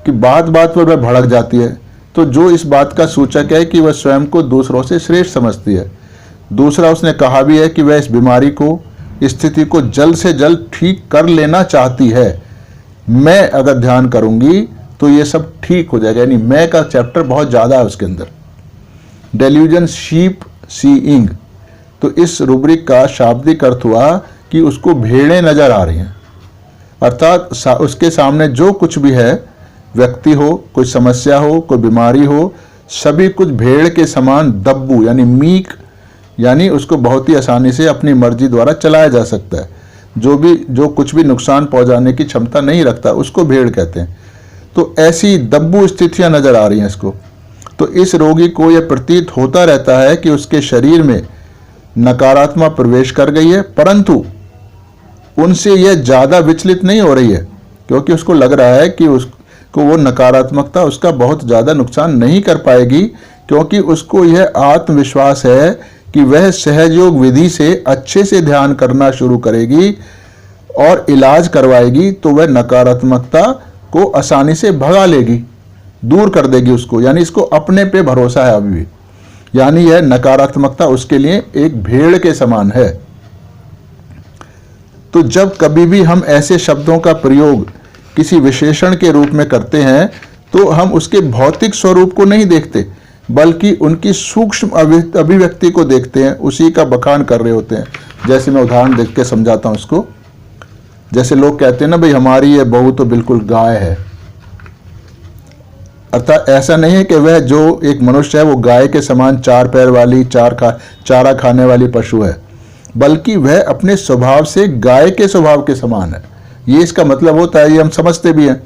कि बात बात पर वह भड़क जाती है, तो जो इस बात का सूचक है कि वह स्वयं को दूसरों से श्रेष्ठ समझती है। दूसरा, उसने कहा भी है कि वह इस बीमारी को, स्थिति को जल्द से जल्द ठीक कर लेना चाहती है। मैं अगर ध्यान करूंगी तो ये सब ठीक हो जाएगा, यानी मैं का चैप्टर बहुत ज़्यादा है उसके अंदर। डेल्यूजन, शीप सीइंग, तो इस रूब्रिक का शाब्दिक अर्थ हुआ कि उसको भेड़ें नजर आ रही हैं, अर्थात उसके सामने जो कुछ भी है, व्यक्ति हो, कोई समस्या हो, कोई बीमारी हो, सभी कुछ भेड़ के समान दब्बू यानी मीक, यानी उसको बहुत ही आसानी से अपनी मर्जी द्वारा चलाया जा सकता है। जो कुछ भी नुकसान पहुंचाने की क्षमता नहीं रखता उसको भेड़ कहते हैं। तो ऐसी दब्बू स्थितियां नजर आ रही हैं इसको। तो इस रोगी को यह प्रतीत होता रहता है कि उसके शरीर में नकारात्मक प्रवेश कर गई है, परंतु उनसे यह ज्यादा विचलित नहीं हो रही है क्योंकि उसको लग रहा है कि उसको वो नकारात्मकता उसका बहुत ज्यादा नुकसान नहीं कर पाएगी, क्योंकि उसको यह आत्मविश्वास है कि वह सहयोग विधि से अच्छे से ध्यान करना शुरू करेगी और इलाज करवाएगी तो वह नकारात्मकता को आसानी से भगा लेगी, दूर कर देगी उसको। यानी इसको अपने पे भरोसा है अभी भी, यानी यह नकारात्मकता उसके लिए एक भेड़ के समान है। तो जब कभी भी हम ऐसे शब्दों का प्रयोग किसी विशेषण के रूप में करते हैं तो हम उसके भौतिक स्वरूप को नहीं देखते, बल्कि उनकी सूक्ष्म अभिव्यक्ति को देखते हैं, उसी का बखान कर रहे होते हैं। जैसे मैं उदाहरण देख के समझाता हूं इसको। जैसे लोग कहते हैं ना, भाई हमारी ये बहू तो बिल्कुल गाय है, अर्थात ऐसा नहीं है कि वह जो एक मनुष्य है वो गाय के समान 4 पैर वाली चारा खाने वाली पशु है, बल्कि वह अपने स्वभाव से गाय के स्वभाव के समान है। ये इसका मतलब होता है, ये हम समझते भी हैं।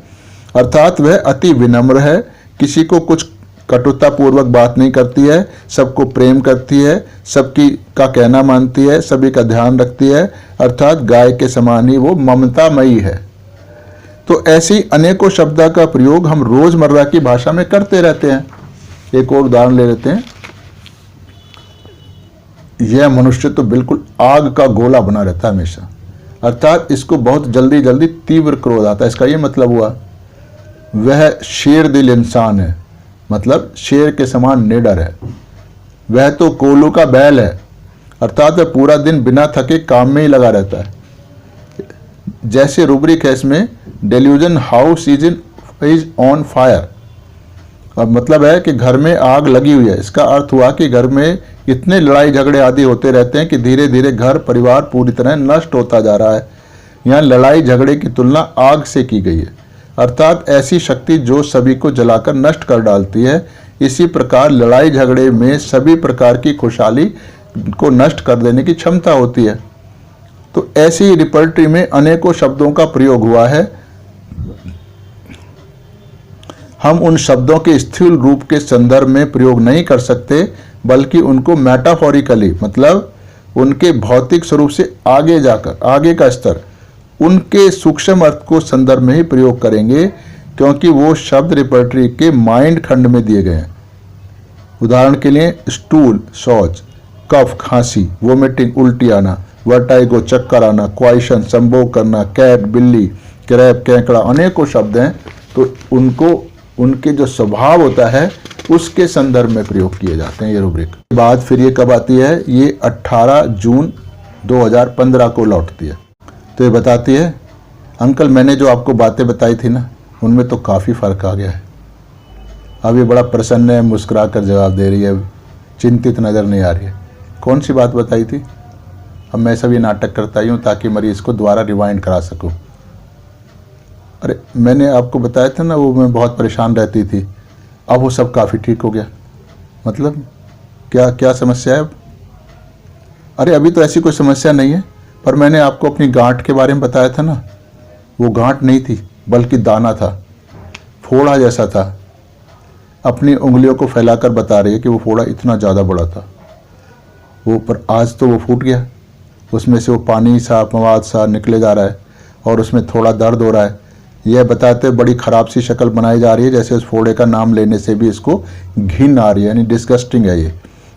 अर्थात वह अति विनम्र है, किसी को कुछ कटुता पूर्वक बात नहीं करती है, सबको प्रेम करती है, सबकी का कहना मानती है, सभी का ध्यान रखती है, अर्थात गाय के समान ही वो ममतामयी है। तो ऐसी अनेकों शब्दों का प्रयोग हम रोजमर्रा की भाषा में करते रहते हैं। एक और उदाहरण ले लेते हैं। यह मनुष्य तो बिल्कुल आग का गोला बना रहता है हमेशा, अर्थात इसको बहुत जल्दी जल्दी तीव्र क्रोध आता है। इसका ये मतलब हुआ वह शेर दिल इंसान है, मतलब शेर के समान निडर है। वह तो कोल्हू का बैल है, अर्थात वह पूरा दिन बिना थके काम में ही लगा रहता है। जैसे रूब्रिक है इसमें, delusion house is on fire, अब मतलब है कि घर में आग लगी हुई है। इसका अर्थ हुआ कि घर में इतने लड़ाई झगड़े आदि होते रहते हैं कि धीरे धीरे घर परिवार पूरी तरह नष्ट होता जा रहा है। यहाँ लड़ाई झगड़े की तुलना आग से की गई है, अर्थात ऐसी शक्ति जो सभी को जलाकर नष्ट कर डालती है। इसी प्रकार लड़ाई झगड़े में सभी प्रकार की खुशहाली को नष्ट कर देने की क्षमता होती है। तो ऐसी ही रिपर्टरी में अनेकों शब्दों का प्रयोग हुआ है। हम उन शब्दों के स्थूल रूप के संदर्भ में प्रयोग नहीं कर सकते, बल्कि उनको मेटाफोरिकली, मतलब उनके भौतिक स्वरूप से आगे जाकर, आगे का स्तर, उनके सूक्ष्म अर्थ को संदर्भ में ही प्रयोग करेंगे, क्योंकि वो शब्द रिपर्टरी के माइंड खंड में दिए गए हैं। उदाहरण के लिए स्टूल शौच, कफ खांसी, वोमिटिंग उल्टी आना, वर्टाइगो चक्कर आना, क्वाइशन संभोग करना, कैट बिल्ली, क्रैब केकड़ा, अनेकों शब्द हैं। तो उनको उनके जो स्वभाव होता है उसके संदर्भ में प्रयोग किए जाते हैं ये रूब्रिक। बात फिर ये कब आती है? ये 18 जून 2015 को लौटती है। तो ये बताती है, अंकल मैंने जो आपको बातें बताई थी ना, उनमें तो काफ़ी फ़र्क आ गया है। अब ये बड़ा प्रसन्न है, मुस्कुरा कर जवाब दे रही है, चिंतित नज़र नहीं आ रही है। कौन सी बात बताई थी? अब मैं सभी नाटक करता ही हूँ ताकि मरीज़ को दोबारा रिवाइंड करा सकूँ। अरे मैंने आपको बताया था ना, वो मैं बहुत परेशान रहती थी, अब वो सब काफ़ी ठीक हो गया। मतलब क्या क्या समस्या है अब? अरे अभी तो ऐसी कोई समस्या नहीं है, पर मैंने आपको अपनी गांठ के बारे में बताया था ना, वो गांठ नहीं थी बल्कि दाना था, फोड़ा जैसा था। अपनी उंगलियों को फैलाकर बता रही है कि वो फोड़ा इतना ज़्यादा बड़ा था वो, पर आज तो वो फूट गया। उसमें से वो पानी सा, मवाद सा निकले जा रहा है और उसमें थोड़ा दर्द हो रहा है। यह बताते बड़ी ख़राब सी शक्ल बनाई जा रही है, जैसे उस फोड़े का नाम लेने से भी इसको घिन आ रही है, यानी डिस्गस्टिंग है ये,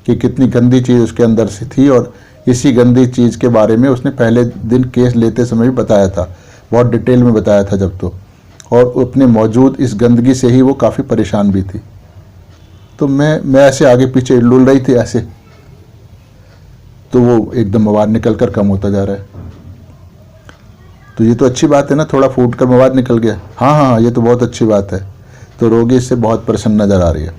कि कितनी गंदी चीज़ उसके अंदर से थी। और इसी गंदी चीज़ के बारे में उसने पहले दिन केस लेते समय भी बताया था, बहुत डिटेल में बताया था जब तो, और अपने मौजूद इस गंदगी से ही वो काफ़ी परेशान भी थी। तो मैं ऐसे आगे पीछे लुल रही थी ऐसे, तो वो एकदम मवाद निकल कर कम होता जा रहा है। तो ये तो अच्छी बात है ना, थोड़ा फूट कर मवाद निकल गया। हाँ हाँ, ये तो बहुत अच्छी बात है। तो रोगी इससे बहुत प्रसन्न नज़र आ रही है।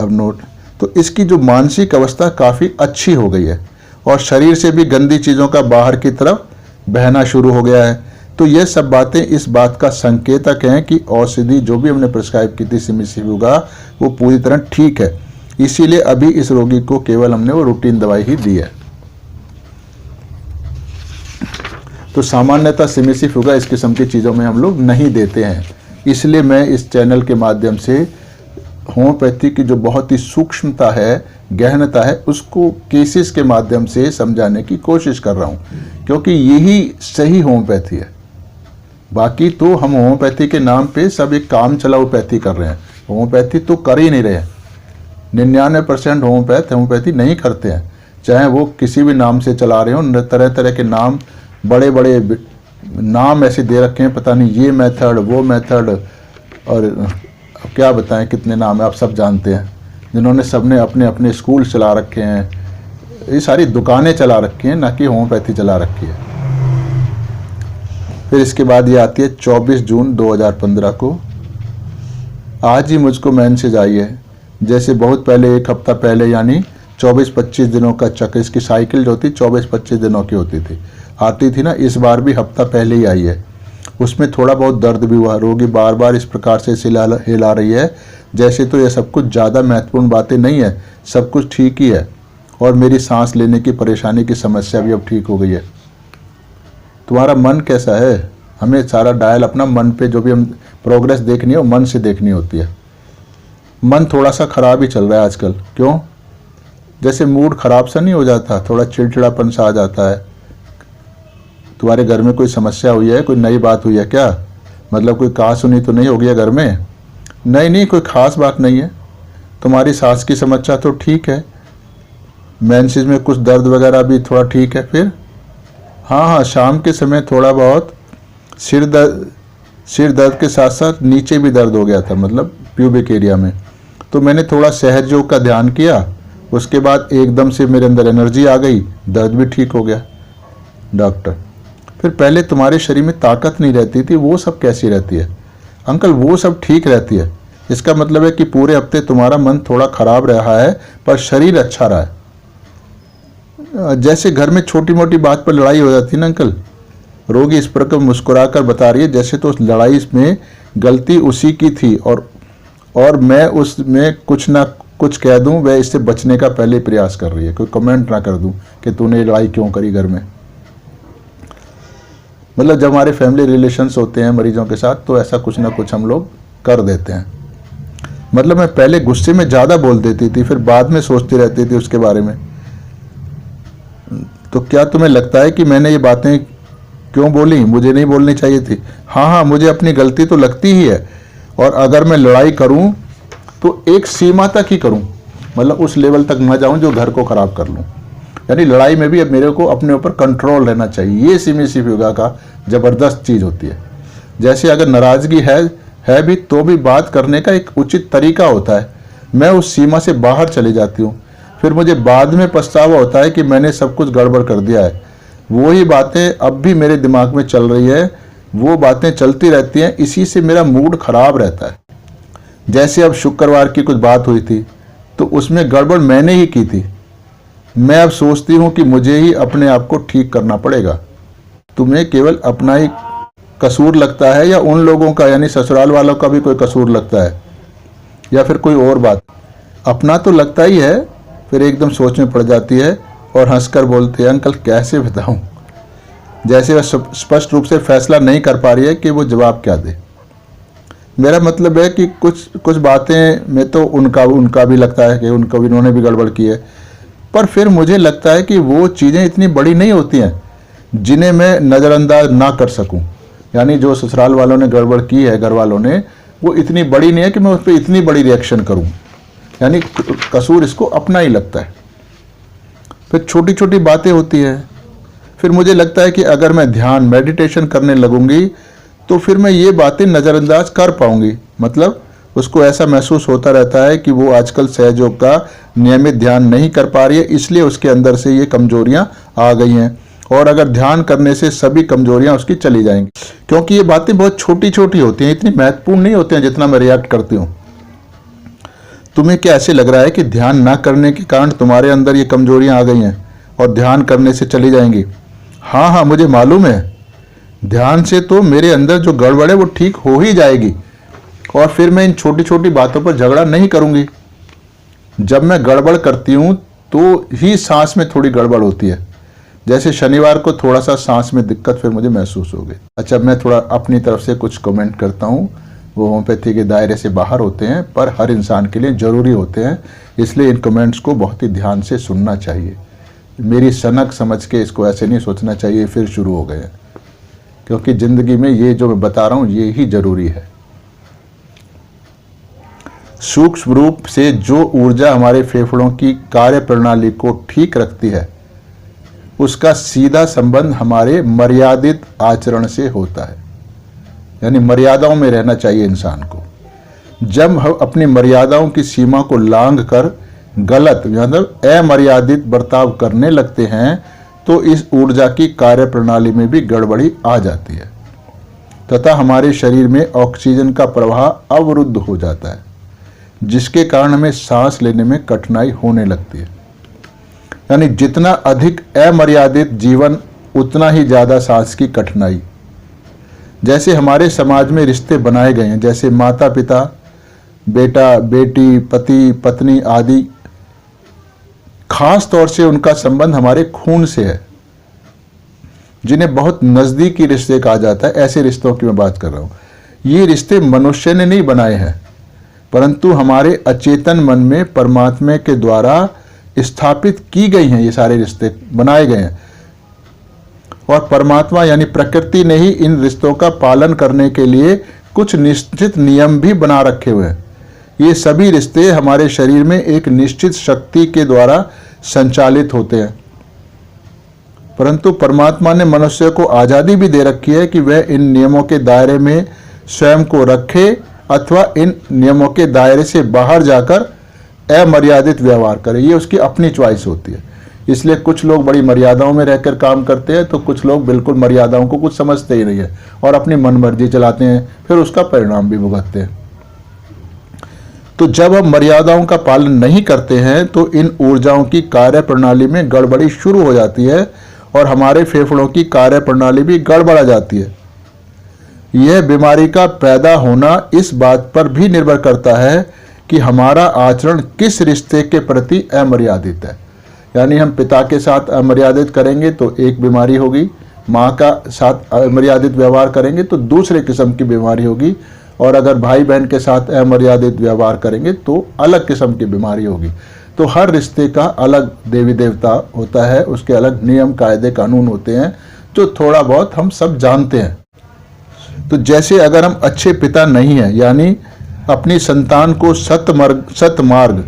अब नोट, तो इसकी जो मानसिक अवस्था काफ़ी अच्छी हो गई है और शरीर से भी गंदी चीज़ों का बाहर की तरफ बहना शुरू हो गया है। तो ये सब बातें इस बात का संकेतक हैं कि औषधि जो भी हमने प्रिस्क्राइब की थी सिमिसिवुगा, वो पूरी तरह ठीक है। इसीलिए अभी इस रोगी को केवल हमने वो रूटीन दवाई ही दी है। तो सामान्यतः सिमिसिवुगा इस किस्म की चीज़ों में हम लोग नहीं देते हैं। इसलिए मैं इस चैनल के माध्यम से होम्योपैथी की जो बहुत ही सूक्ष्मता है, गहनता है, उसको केसेस के माध्यम से समझाने की कोशिश कर रहा हूँ, क्योंकि यही सही होम्योपैथी है। बाकी तो हम होम्योपैथी के नाम पे सब एक काम चलाऊ पैथी कर रहे हैं, होम्योपैथी तो कर ही नहीं रहे हैं। 99% होम्योपैथी नहीं करते हैं, चाहे वो किसी भी नाम से चला रहे हो। तरह तरह के नाम, बड़े बड़े नाम ऐसे दे रखे हैं, पता नहीं ये मेथड वो मेथड, और अब क्या बताएं कितने नाम है, आप सब जानते हैं, जिन्होंने सबने अपने अपने स्कूल चला रखे हैं, ये सारी दुकानें चला रखी हैं, ना कि होम्योपैथी चला रखी है। फिर इसके बाद ये आती है 24 जून 2015 को। आज ही मुझको मैसेज आई है, जैसे बहुत पहले, एक हफ्ता पहले, यानी 24-25 दिनों का चक्र, इसकी साइकिल जो होती 24-25 दिनों की होती थी, आती थी ना, इस बार भी हफ्ता पहले ही आई है। उसमें थोड़ा बहुत दर्द भी हुआ। रोगी बार बार इस प्रकार से हिला रही है जैसे तो ये सब कुछ ज़्यादा महत्वपूर्ण बातें नहीं है, सब कुछ ठीक ही है, और मेरी सांस लेने की परेशानी की समस्या भी अब ठीक हो गई है। तुम्हारा मन कैसा है? हमें सारा डायल अपना मन पे, जो भी हम प्रोग्रेस देखनी है वो मन से देखनी होती है। मन थोड़ा सा ख़राब ही चल रहा है आजकल। क्यों? जैसे मूड ख़राब सा नहीं हो जाता, थोड़ा चिड़चिड़ापन सा आ जाता है। तुम्हारे घर में कोई समस्या हुई है, कोई नई बात हुई है क्या? मतलब कोई कहा सुनी तो नहीं हो गया घर में? नहीं, कोई ख़ास बात नहीं है। तुम्हारी सांस की समस्या तो ठीक है, मेंसेस में कुछ दर्द वगैरह भी थोड़ा ठीक है। फिर हाँ, शाम के समय थोड़ा बहुत सिर दर्द के साथ साथ नीचे भी दर्द हो गया था, मतलब प्यूबिक एरिया में। तो मैंने थोड़ा सहज योग का ध्यान किया, उसके बाद एकदम से मेरे अंदर एनर्जी आ गई, दर्द भी ठीक हो गया। डॉक्टर, फिर पहले तुम्हारे शरीर में ताकत नहीं रहती थी, वो सब कैसी रहती है? अंकल, वो सब ठीक रहती है। इसका मतलब है कि पूरे हफ्ते तुम्हारा मन थोड़ा ख़राब रहा है, पर शरीर अच्छा रहा है। जैसे घर में छोटी मोटी बात पर लड़ाई हो जाती है ना अंकल, रोगी इस प्रकार मुस्कुराकर बता रही है जैसे तो उस लड़ाई में गलती उसी की थी और मैं उसमें कुछ ना कुछ कह दूं, वह इससे बचने का पहले प्रयास कर रही है, कोई कमेंट ना कर दूं कि तूने लड़ाई क्यों करी घर में। मतलब जब हमारे फैमिली रिलेशंस होते हैं मरीजों के साथ तो ऐसा कुछ ना कुछ हम लोग कर देते हैं। मतलब मैं पहले गुस्से में ज़्यादा बोल देती थी, फिर बाद में सोचती रहती थी उसके बारे में। तो क्या तुम्हें लगता है कि मैंने ये बातें क्यों बोली, मुझे नहीं बोलनी चाहिए थी? हाँ, मुझे अपनी गलती तो लगती ही है, और अगर मैं लड़ाई करूं तो एक सीमा तक ही करूं, मतलब उस लेवल तक ना जाऊं जो घर को खराब कर लूं। यानी लड़ाई में भी अब मेरे को अपने ऊपर कंट्रोल रहना चाहिए। ये सिमी योगा का ज़बरदस्त चीज़ होती है। जैसे अगर नाराज़गी है भी तो भी बात करने का एक उचित तरीका होता है। मैं उस सीमा से बाहर चली जाती हूँ, फिर मुझे बाद में पछतावा होता है कि मैंने सब कुछ गड़बड़ कर दिया है। वही बातें अब भी मेरे दिमाग में चल रही है, वो बातें चलती रहती हैं, इसी से मेरा मूड खराब रहता है। जैसे अब शुक्रवार की कुछ बात हुई थी तो उसमें गड़बड़ मैंने ही की थी। मैं अब सोचती हूँ कि मुझे ही अपने आप को ठीक करना पड़ेगा। तुम्हें केवल अपना ही कसूर लगता है या उन लोगों का यानी ससुराल वालों का भी कोई कसूर लगता है, या फिर कोई और बात? अपना तो लगता ही है। फिर एकदम सोच में पड़ जाती है और हंसकर बोलती है, अंकल कैसे बताऊं? जैसे वह स्पष्ट रूप से फैसला नहीं कर पा रही है कि वो जवाब क्या दे। मेरा मतलब है कि कुछ बातें में तो उनका भी लगता है कि उन्होंने भी गड़बड़ की है, पर फिर मुझे लगता है कि वो चीज़ें इतनी बड़ी नहीं होती हैं जिन्हें मैं नज़रअंदाज ना कर सकूं। यानी जो ससुराल वालों ने गड़बड़ की है, घर वालों ने, वो इतनी बड़ी नहीं है कि मैं उस पर इतनी बड़ी रिएक्शन करूं। यानी कसूर इसको अपना ही लगता है। फिर छोटी छोटी बातें होती हैं। फिर मुझे लगता है कि अगर मैं ध्यान मेडिटेशन करने लगूंगी तो फिर मैं ये बातें नज़रअंदाज कर पाऊंगी। मतलब उसको ऐसा महसूस होता रहता है कि वो आजकल सहयोग का नियमित ध्यान नहीं कर पा रही है, इसलिए उसके अंदर से ये कमजोरियां आ गई हैं, और अगर ध्यान करने से सभी कमजोरियां उसकी चली जाएंगी। क्योंकि ये बातें बहुत छोटी छोटी होती हैं, इतनी महत्वपूर्ण नहीं होती हैं जितना मैं रिएक्ट करती हूँ। तुम्हें क्या ऐसे लग रहा है कि ध्यान ना करने के कारण तुम्हारे अंदर ये कमजोरियां आ गई हैं और ध्यान करने से चली जाएंगी? हाँ, मुझे मालूम है। ध्यान से तो मेरे अंदर जो गड़बड़ है वो ठीक हो ही जाएगी, और फिर मैं इन छोटी छोटी बातों पर झगड़ा नहीं करूंगी। जब मैं गड़बड़ करती हूँ तो ही सांस में थोड़ी गड़बड़ होती है। जैसे शनिवार को थोड़ा सा सांस में दिक्कत फिर मुझे महसूस हो गई। अच्छा, मैं थोड़ा अपनी तरफ से कुछ कमेंट करता हूँ। वो होम्योपैथी के दायरे से बाहर होते हैं पर हर इंसान के लिए ज़रूरी होते हैं, इसलिए इन कमेंट्स को बहुत ही ध्यान से सुनना चाहिए। मेरी सनक समझ के इसको ऐसे नहीं सोचना चाहिए फिर शुरू हो गए, क्योंकि ज़िंदगी में ये जो मैं बता रहा हूँ ये ही ज़रूरी है। सूक्ष्म रूप से जो ऊर्जा हमारे फेफड़ों की कार्य प्रणाली को ठीक रखती है उसका सीधा संबंध हमारे मर्यादित आचरण से होता है। यानी मर्यादाओं में रहना चाहिए इंसान को। जब हम अपनी मर्यादाओं की सीमा को लांघ कर गलत मतलब अमर्यादित बर्ताव करने लगते हैं तो इस ऊर्जा की कार्य प्रणाली में भी गड़बड़ी आ जाती है तथा हमारे शरीर में ऑक्सीजन का प्रवाह अवरुद्ध हो जाता है, जिसके कारण हमें सांस लेने में कठिनाई होने लगती है। यानी जितना अधिक अमर्यादित जीवन उतना ही ज़्यादा सांस की कठिनाई। जैसे हमारे समाज में रिश्ते बनाए गए हैं, जैसे माता पिता, बेटा बेटी, पति पत्नी आदि, खास तौर से उनका संबंध हमारे खून से है, जिन्हें बहुत नज़दीकी रिश्ते कहा जाता है। ऐसे रिश्तों की मैं बात कर रहा हूँ। ये रिश्ते मनुष्य ने नहीं बनाए हैं, परंतु हमारे अचेतन मन में परमात्मा के द्वारा स्थापित की गई हैं। ये सारे रिश्ते बनाए गए हैं और परमात्मा यानी प्रकृति ने ही इन रिश्तों का पालन करने के लिए कुछ निश्चित नियम भी बना रखे हुए हैं। ये सभी रिश्ते हमारे शरीर में एक निश्चित शक्ति के द्वारा संचालित होते हैं, परंतु परमात्मा ने मनुष्य को आज़ादी भी दे रखी है कि वह इन नियमों के दायरे में स्वयं को रखे अथवा इन नियमों के दायरे से बाहर जाकर अमर्यादित व्यवहार करे। ये उसकी अपनी चॉइस होती है। इसलिए कुछ लोग बड़ी मर्यादाओं में रहकर काम करते हैं तो कुछ लोग बिल्कुल मर्यादाओं को कुछ समझते ही नहीं है और अपनी मनमर्जी चलाते हैं, फिर उसका परिणाम भी भुगतते हैं। तो जब हम मर्यादाओं का पालन नहीं करते हैं तो इन ऊर्जाओं की कार्य प्रणाली में गड़बड़ी शुरू हो जाती है और हमारे फेफड़ों की कार्यप्रणाली भी गड़बड़ा जाती है। यह बीमारी का पैदा होना इस बात पर भी निर्भर करता है कि हमारा आचरण किस रिश्ते के प्रति अमर्यादित है। यानी हम पिता के साथ अमर्यादित करेंगे तो एक बीमारी होगी, माँ का साथ अमर्यादित व्यवहार करेंगे तो दूसरे किस्म की बीमारी होगी, और अगर भाई बहन के साथ अमर्यादित व्यवहार करेंगे तो अलग किस्म की बीमारी होगी। तो हर रिश्ते का अलग देवी देवता होता है, उसके अलग नियम कायदे कानून होते हैं जो थोड़ा बहुत हम सब जानते हैं। तो जैसे अगर हम अच्छे पिता नहीं हैं, यानी अपनी संतान को सतमार्ग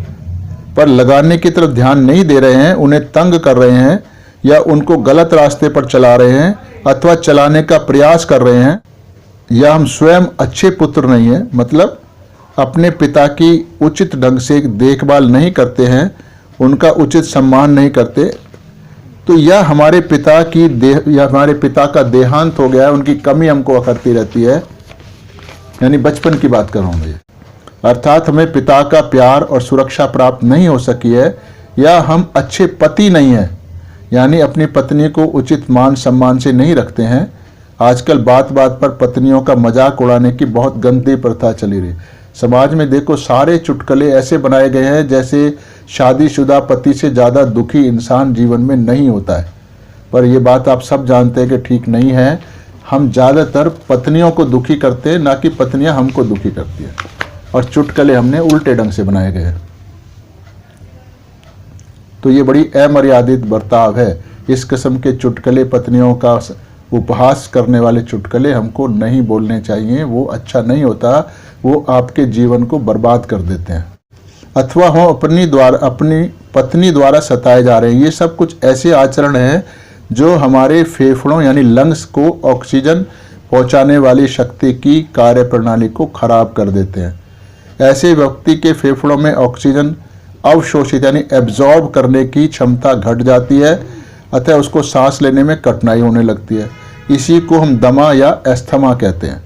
पर लगाने की तरफ ध्यान नहीं दे रहे हैं, उन्हें तंग कर रहे हैं या उनको गलत रास्ते पर चला रहे हैं अथवा चलाने का प्रयास कर रहे हैं, या हम स्वयं अच्छे पुत्र नहीं हैं, मतलब अपने पिता की उचित ढंग से देखभाल नहीं करते हैं, उनका उचित सम्मान नहीं करते, तो यह हमारे पिता का देहांत हो गया है, उनकी कमी हमको अखरती रहती है। यानी बचपन की बात कर रहा हूँ मैं, अर्थात हमें पिता का प्यार और सुरक्षा प्राप्त नहीं हो सकी है, या हम अच्छे पति नहीं हैं, यानी अपनी पत्नी को उचित मान सम्मान से नहीं रखते हैं। आजकल बात बात पर पत्नियों का मजाक उड़ाने की बहुत गंदी प्रथा चली रही। समाज में देखो सारे चुटकुले ऐसे बनाए गए हैं जैसे शादीशुदा पति से ज़्यादा दुखी इंसान जीवन में नहीं होता है। पर यह बात आप सब जानते हैं कि ठीक नहीं है। हम ज़्यादातर पत्नियों को दुखी करते हैं, ना कि पत्नियां हमको दुखी करती हैं, और चुटकुले हमने उल्टे ढंग से बनाए गए हैं। तो ये बड़ी अमर्यादित बर्ताव है। इस किस्म के चुटकुले, पत्नियों का उपहास करने वाले चुटकुले हमको नहीं बोलने चाहिए। वो अच्छा नहीं होता, वो आपके जीवन को बर्बाद कर देते हैं। अथवा हो अपनी पत्नी द्वारा सताए जा रहे हैं। ये सब कुछ ऐसे आचरण हैं जो हमारे फेफड़ों यानी लंग्स को ऑक्सीजन पहुंचाने वाली शक्ति की कार्यप्रणाली को खराब कर देते हैं। ऐसे व्यक्ति के फेफड़ों में ऑक्सीजन अवशोषित यानी एब्जॉर्ब करने की क्षमता घट जाती है, अतः उसको सांस लेने में कठिनाई होने लगती है। इसी को हम दमा या एस्थमा कहते हैं।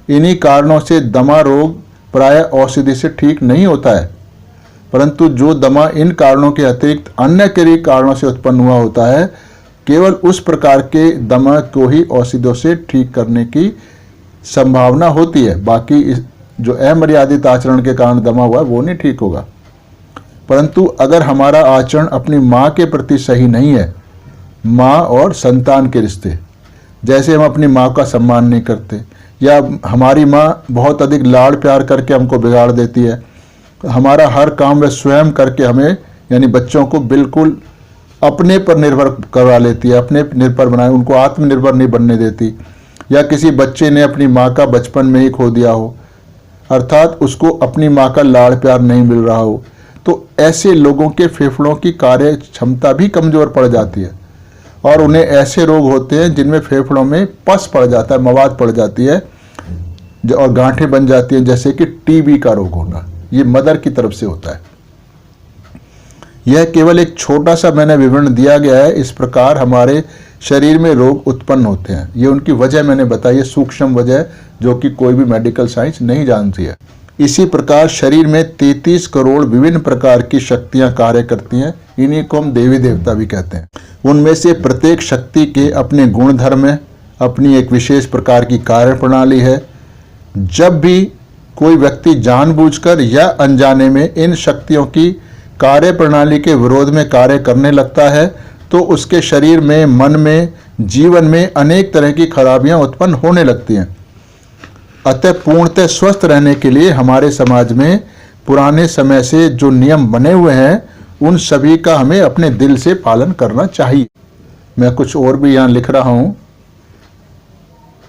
इन्हीं कारणों से दमा रोग प्रायः औषधि से ठीक नहीं होता है, परंतु जो दमा इन कारणों के अतिरिक्त अन्य कई कारणों से उत्पन्न हुआ होता है, केवल उस प्रकार के दमा को ही औषधियों से ठीक करने की संभावना होती है। बाकी जो अमर्यादित आचरण के कारण दमा हुआ है वो नहीं ठीक होगा। परंतु अगर हमारा आचरण अपनी माँ के प्रति सही नहीं है, माँ और संतान के रिश्ते, जैसे हम अपनी माँ का सम्मान नहीं करते, या हमारी माँ बहुत अधिक लाड़ प्यार करके हमको बिगाड़ देती है, हमारा हर काम वह स्वयं करके हमें यानी बच्चों को बिल्कुल अपने पर निर्भर करवा लेती है, अपने निर्भर बनाए, उनको आत्मनिर्भर नहीं बनने देती, या किसी बच्चे ने अपनी माँ का बचपन में ही खो दिया हो, अर्थात उसको अपनी माँ का लाड़ प्यार नहीं मिल रहा हो, तो ऐसे लोगों के फेफड़ों की कार्य क्षमता भी कमज़ोर पड़ जाती है और उन्हें ऐसे रोग होते हैं जिनमें फेफड़ों में पस पड़ जाता है, मवाद पड़ जाती है और गांठें बन जाती हैं, जैसे कि टीबी का रोग होना। ये मदर की तरफ से होता है। यह केवल एक छोटा सा मैंने विवरण दिया गया है। इस प्रकार हमारे शरीर में रोग उत्पन्न होते हैं। ये उनकी वजह मैंने बताई है, सूक्ष्म वजह जो कि कोई भी मेडिकल साइंस नहीं जानती है। इसी प्रकार शरीर में 33 करोड़ विभिन्न प्रकार की शक्तियां कार्य करती हैं। इन्हीं को हम देवी देवता भी कहते हैं। उनमें से प्रत्येक शक्ति के अपने गुण धर्म है, अपनी एक विशेष प्रकार की कार्यप्रणाली है। जब भी कोई व्यक्ति जानबूझकर या अनजाने में इन शक्तियों की कार्यप्रणाली के विरोध में कार्य करने लगता है तो उसके शरीर में, मन में, जीवन में अनेक तरह की खराबियां उत्पन्न होने लगती हैं। अतः पूर्णतः स्वस्थ रहने के लिए हमारे समाज में पुराने समय से जो नियम बने हुए हैं उन सभी का हमें अपने दिल से पालन करना चाहिए। मैं कुछ और भी यहाँ लिख रहा हूँ।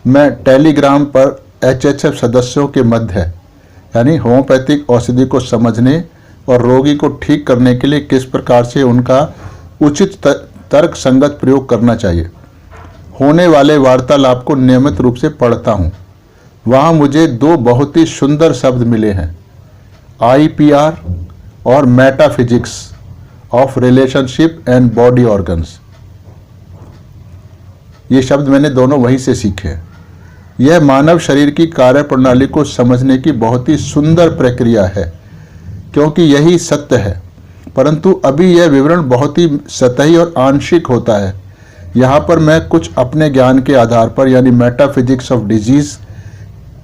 मैं टेलीग्राम पर HHF सदस्यों के मध्य यानी होम्योपैथिक औषधि को समझने और रोगी को ठीक करने के लिए किस प्रकार से उनका उचित तर्क संगत प्रयोग करना चाहिए होने वाले वार्तालाप को नियमित रूप से पढ़ता हूँ। वहाँ मुझे 2 बहुत ही सुंदर शब्द मिले हैं, IPR और metaphysics of relationship and body organs. ये शब्द मैंने दोनों वहीं से सीखे हैं। यह मानव शरीर की कार्यप्रणाली को समझने की बहुत ही सुंदर प्रक्रिया है, क्योंकि यही सत्य है। परंतु अभी यह विवरण बहुत ही सतही और आंशिक होता है। यहाँ पर मैं कुछ अपने ज्ञान के आधार पर यानी मेटाफिजिक्स ऑफ डिजीज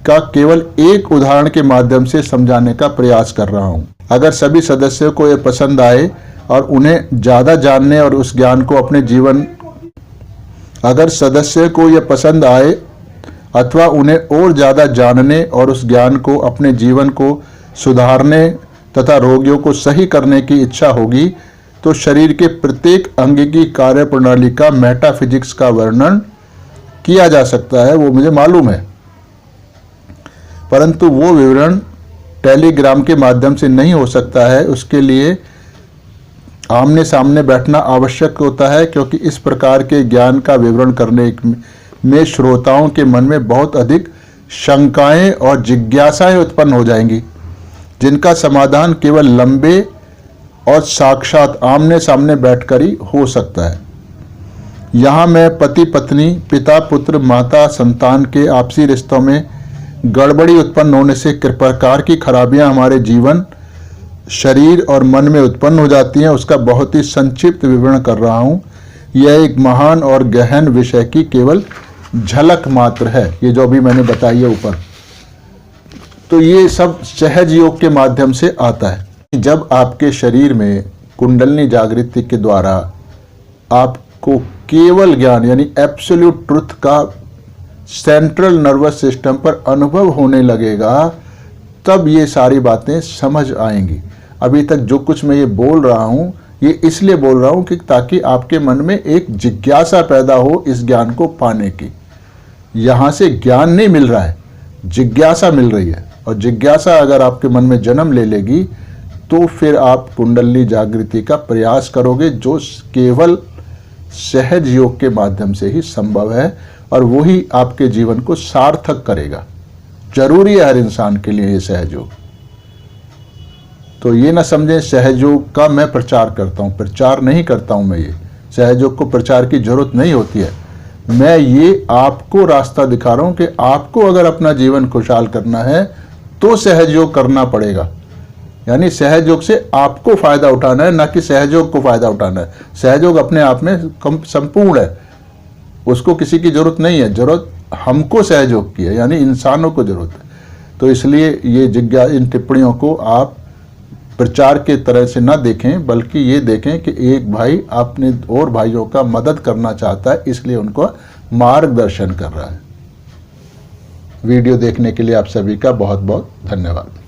का केवल एक उदाहरण के माध्यम से समझाने का प्रयास कर रहा हूँ। अगर सभी सदस्यों को ये पसंद आए और उन्हें ज़्यादा जानने और उस ज्ञान को अपने जीवन अगर सदस्यों को ये पसंद आए अथवा उन्हें और ज़्यादा जानने और उस ज्ञान को अपने जीवन को सुधारने तथा रोगियों को सही करने की इच्छा होगी तो शरीर के प्रत्येक अंग की कार्यप्रणाली का मेटाफिजिक्स का वर्णन किया जा सकता है, वो मुझे मालूम है, परंतु वो विवरण टेलीग्राम के माध्यम से नहीं हो सकता है। उसके लिए आमने सामने बैठना आवश्यक होता है, क्योंकि इस प्रकार के ज्ञान का विवरण करने में श्रोताओं के मन में बहुत अधिक शंकाएं और जिज्ञासाएं उत्पन्न हो जाएंगी, जिनका समाधान केवल लंबे और साक्षात आमने सामने बैठकर ही हो सकता है। यहाँ मैं पति पत्नी, पिता पुत्र, माता संतान के आपसी रिश्तों में गड़बड़ी उत्पन्न होने से किस प्रकार की खराबियां हमारे जीवन, शरीर और मन में उत्पन्न हो जाती हैं, उसका बहुत ही संक्षिप्त विवरण कर रहा हूँ। यह एक महान और गहन विषय की केवल झलक मात्र है, ये जो भी मैंने बताई है ऊपर। तो ये सब सहज योग के माध्यम से आता है। जब आपके शरीर में कुंडलिनी जागृति के द्वारा आपको केवल ज्ञान यानी एब्सोल्यूट ट्रुथ का सेंट्रल नर्वस सिस्टम पर अनुभव होने लगेगा, तब ये सारी बातें समझ आएंगी। अभी तक जो कुछ मैं ये बोल रहा हूँ, ये इसलिए बोल रहा हूँ कि ताकि आपके मन में एक जिज्ञासा पैदा हो इस ज्ञान को पाने की। यहाँ से ज्ञान नहीं मिल रहा है, जिज्ञासा मिल रही है, और जिज्ञासा अगर आपके मन में जन्म ले लेगी तो फिर आप कुंडलिनी जागृति का प्रयास करोगे, जो केवल सहज योग के माध्यम से ही संभव है, और वही आपके जीवन को सार्थक करेगा। जरूरी है हर इंसान के लिए ये सहज योग। तो ये ना समझें सहज योग का मैं प्रचार करता हूँ, प्रचार नहीं करता हूँ मैं। ये सहज योग को प्रचार की जरूरत नहीं होती है। मैं ये आपको रास्ता दिखा रहा हूँ कि आपको अगर अपना जीवन खुशहाल करना है तो सहज योग करना पड़ेगा। यानी सहज योग से आपको फायदा उठाना है, ना कि सहयोग को फायदा उठाना है। सहयोग अपने आप में संपूर्ण है, उसको किसी की जरूरत नहीं है। जरूरत हमको सहयोग की है, यानी इंसानों को जरूरत है। तो इसलिए ये इन टिप्पणियों को आप प्रचार के तरह से ना देखें, बल्कि ये देखें कि एक भाई अपने और भाइयों का मदद करना चाहता है, इसलिए उनको मार्गदर्शन कर रहा है। वीडियो देखने के लिए आप सभी का बहुत बहुत धन्यवाद।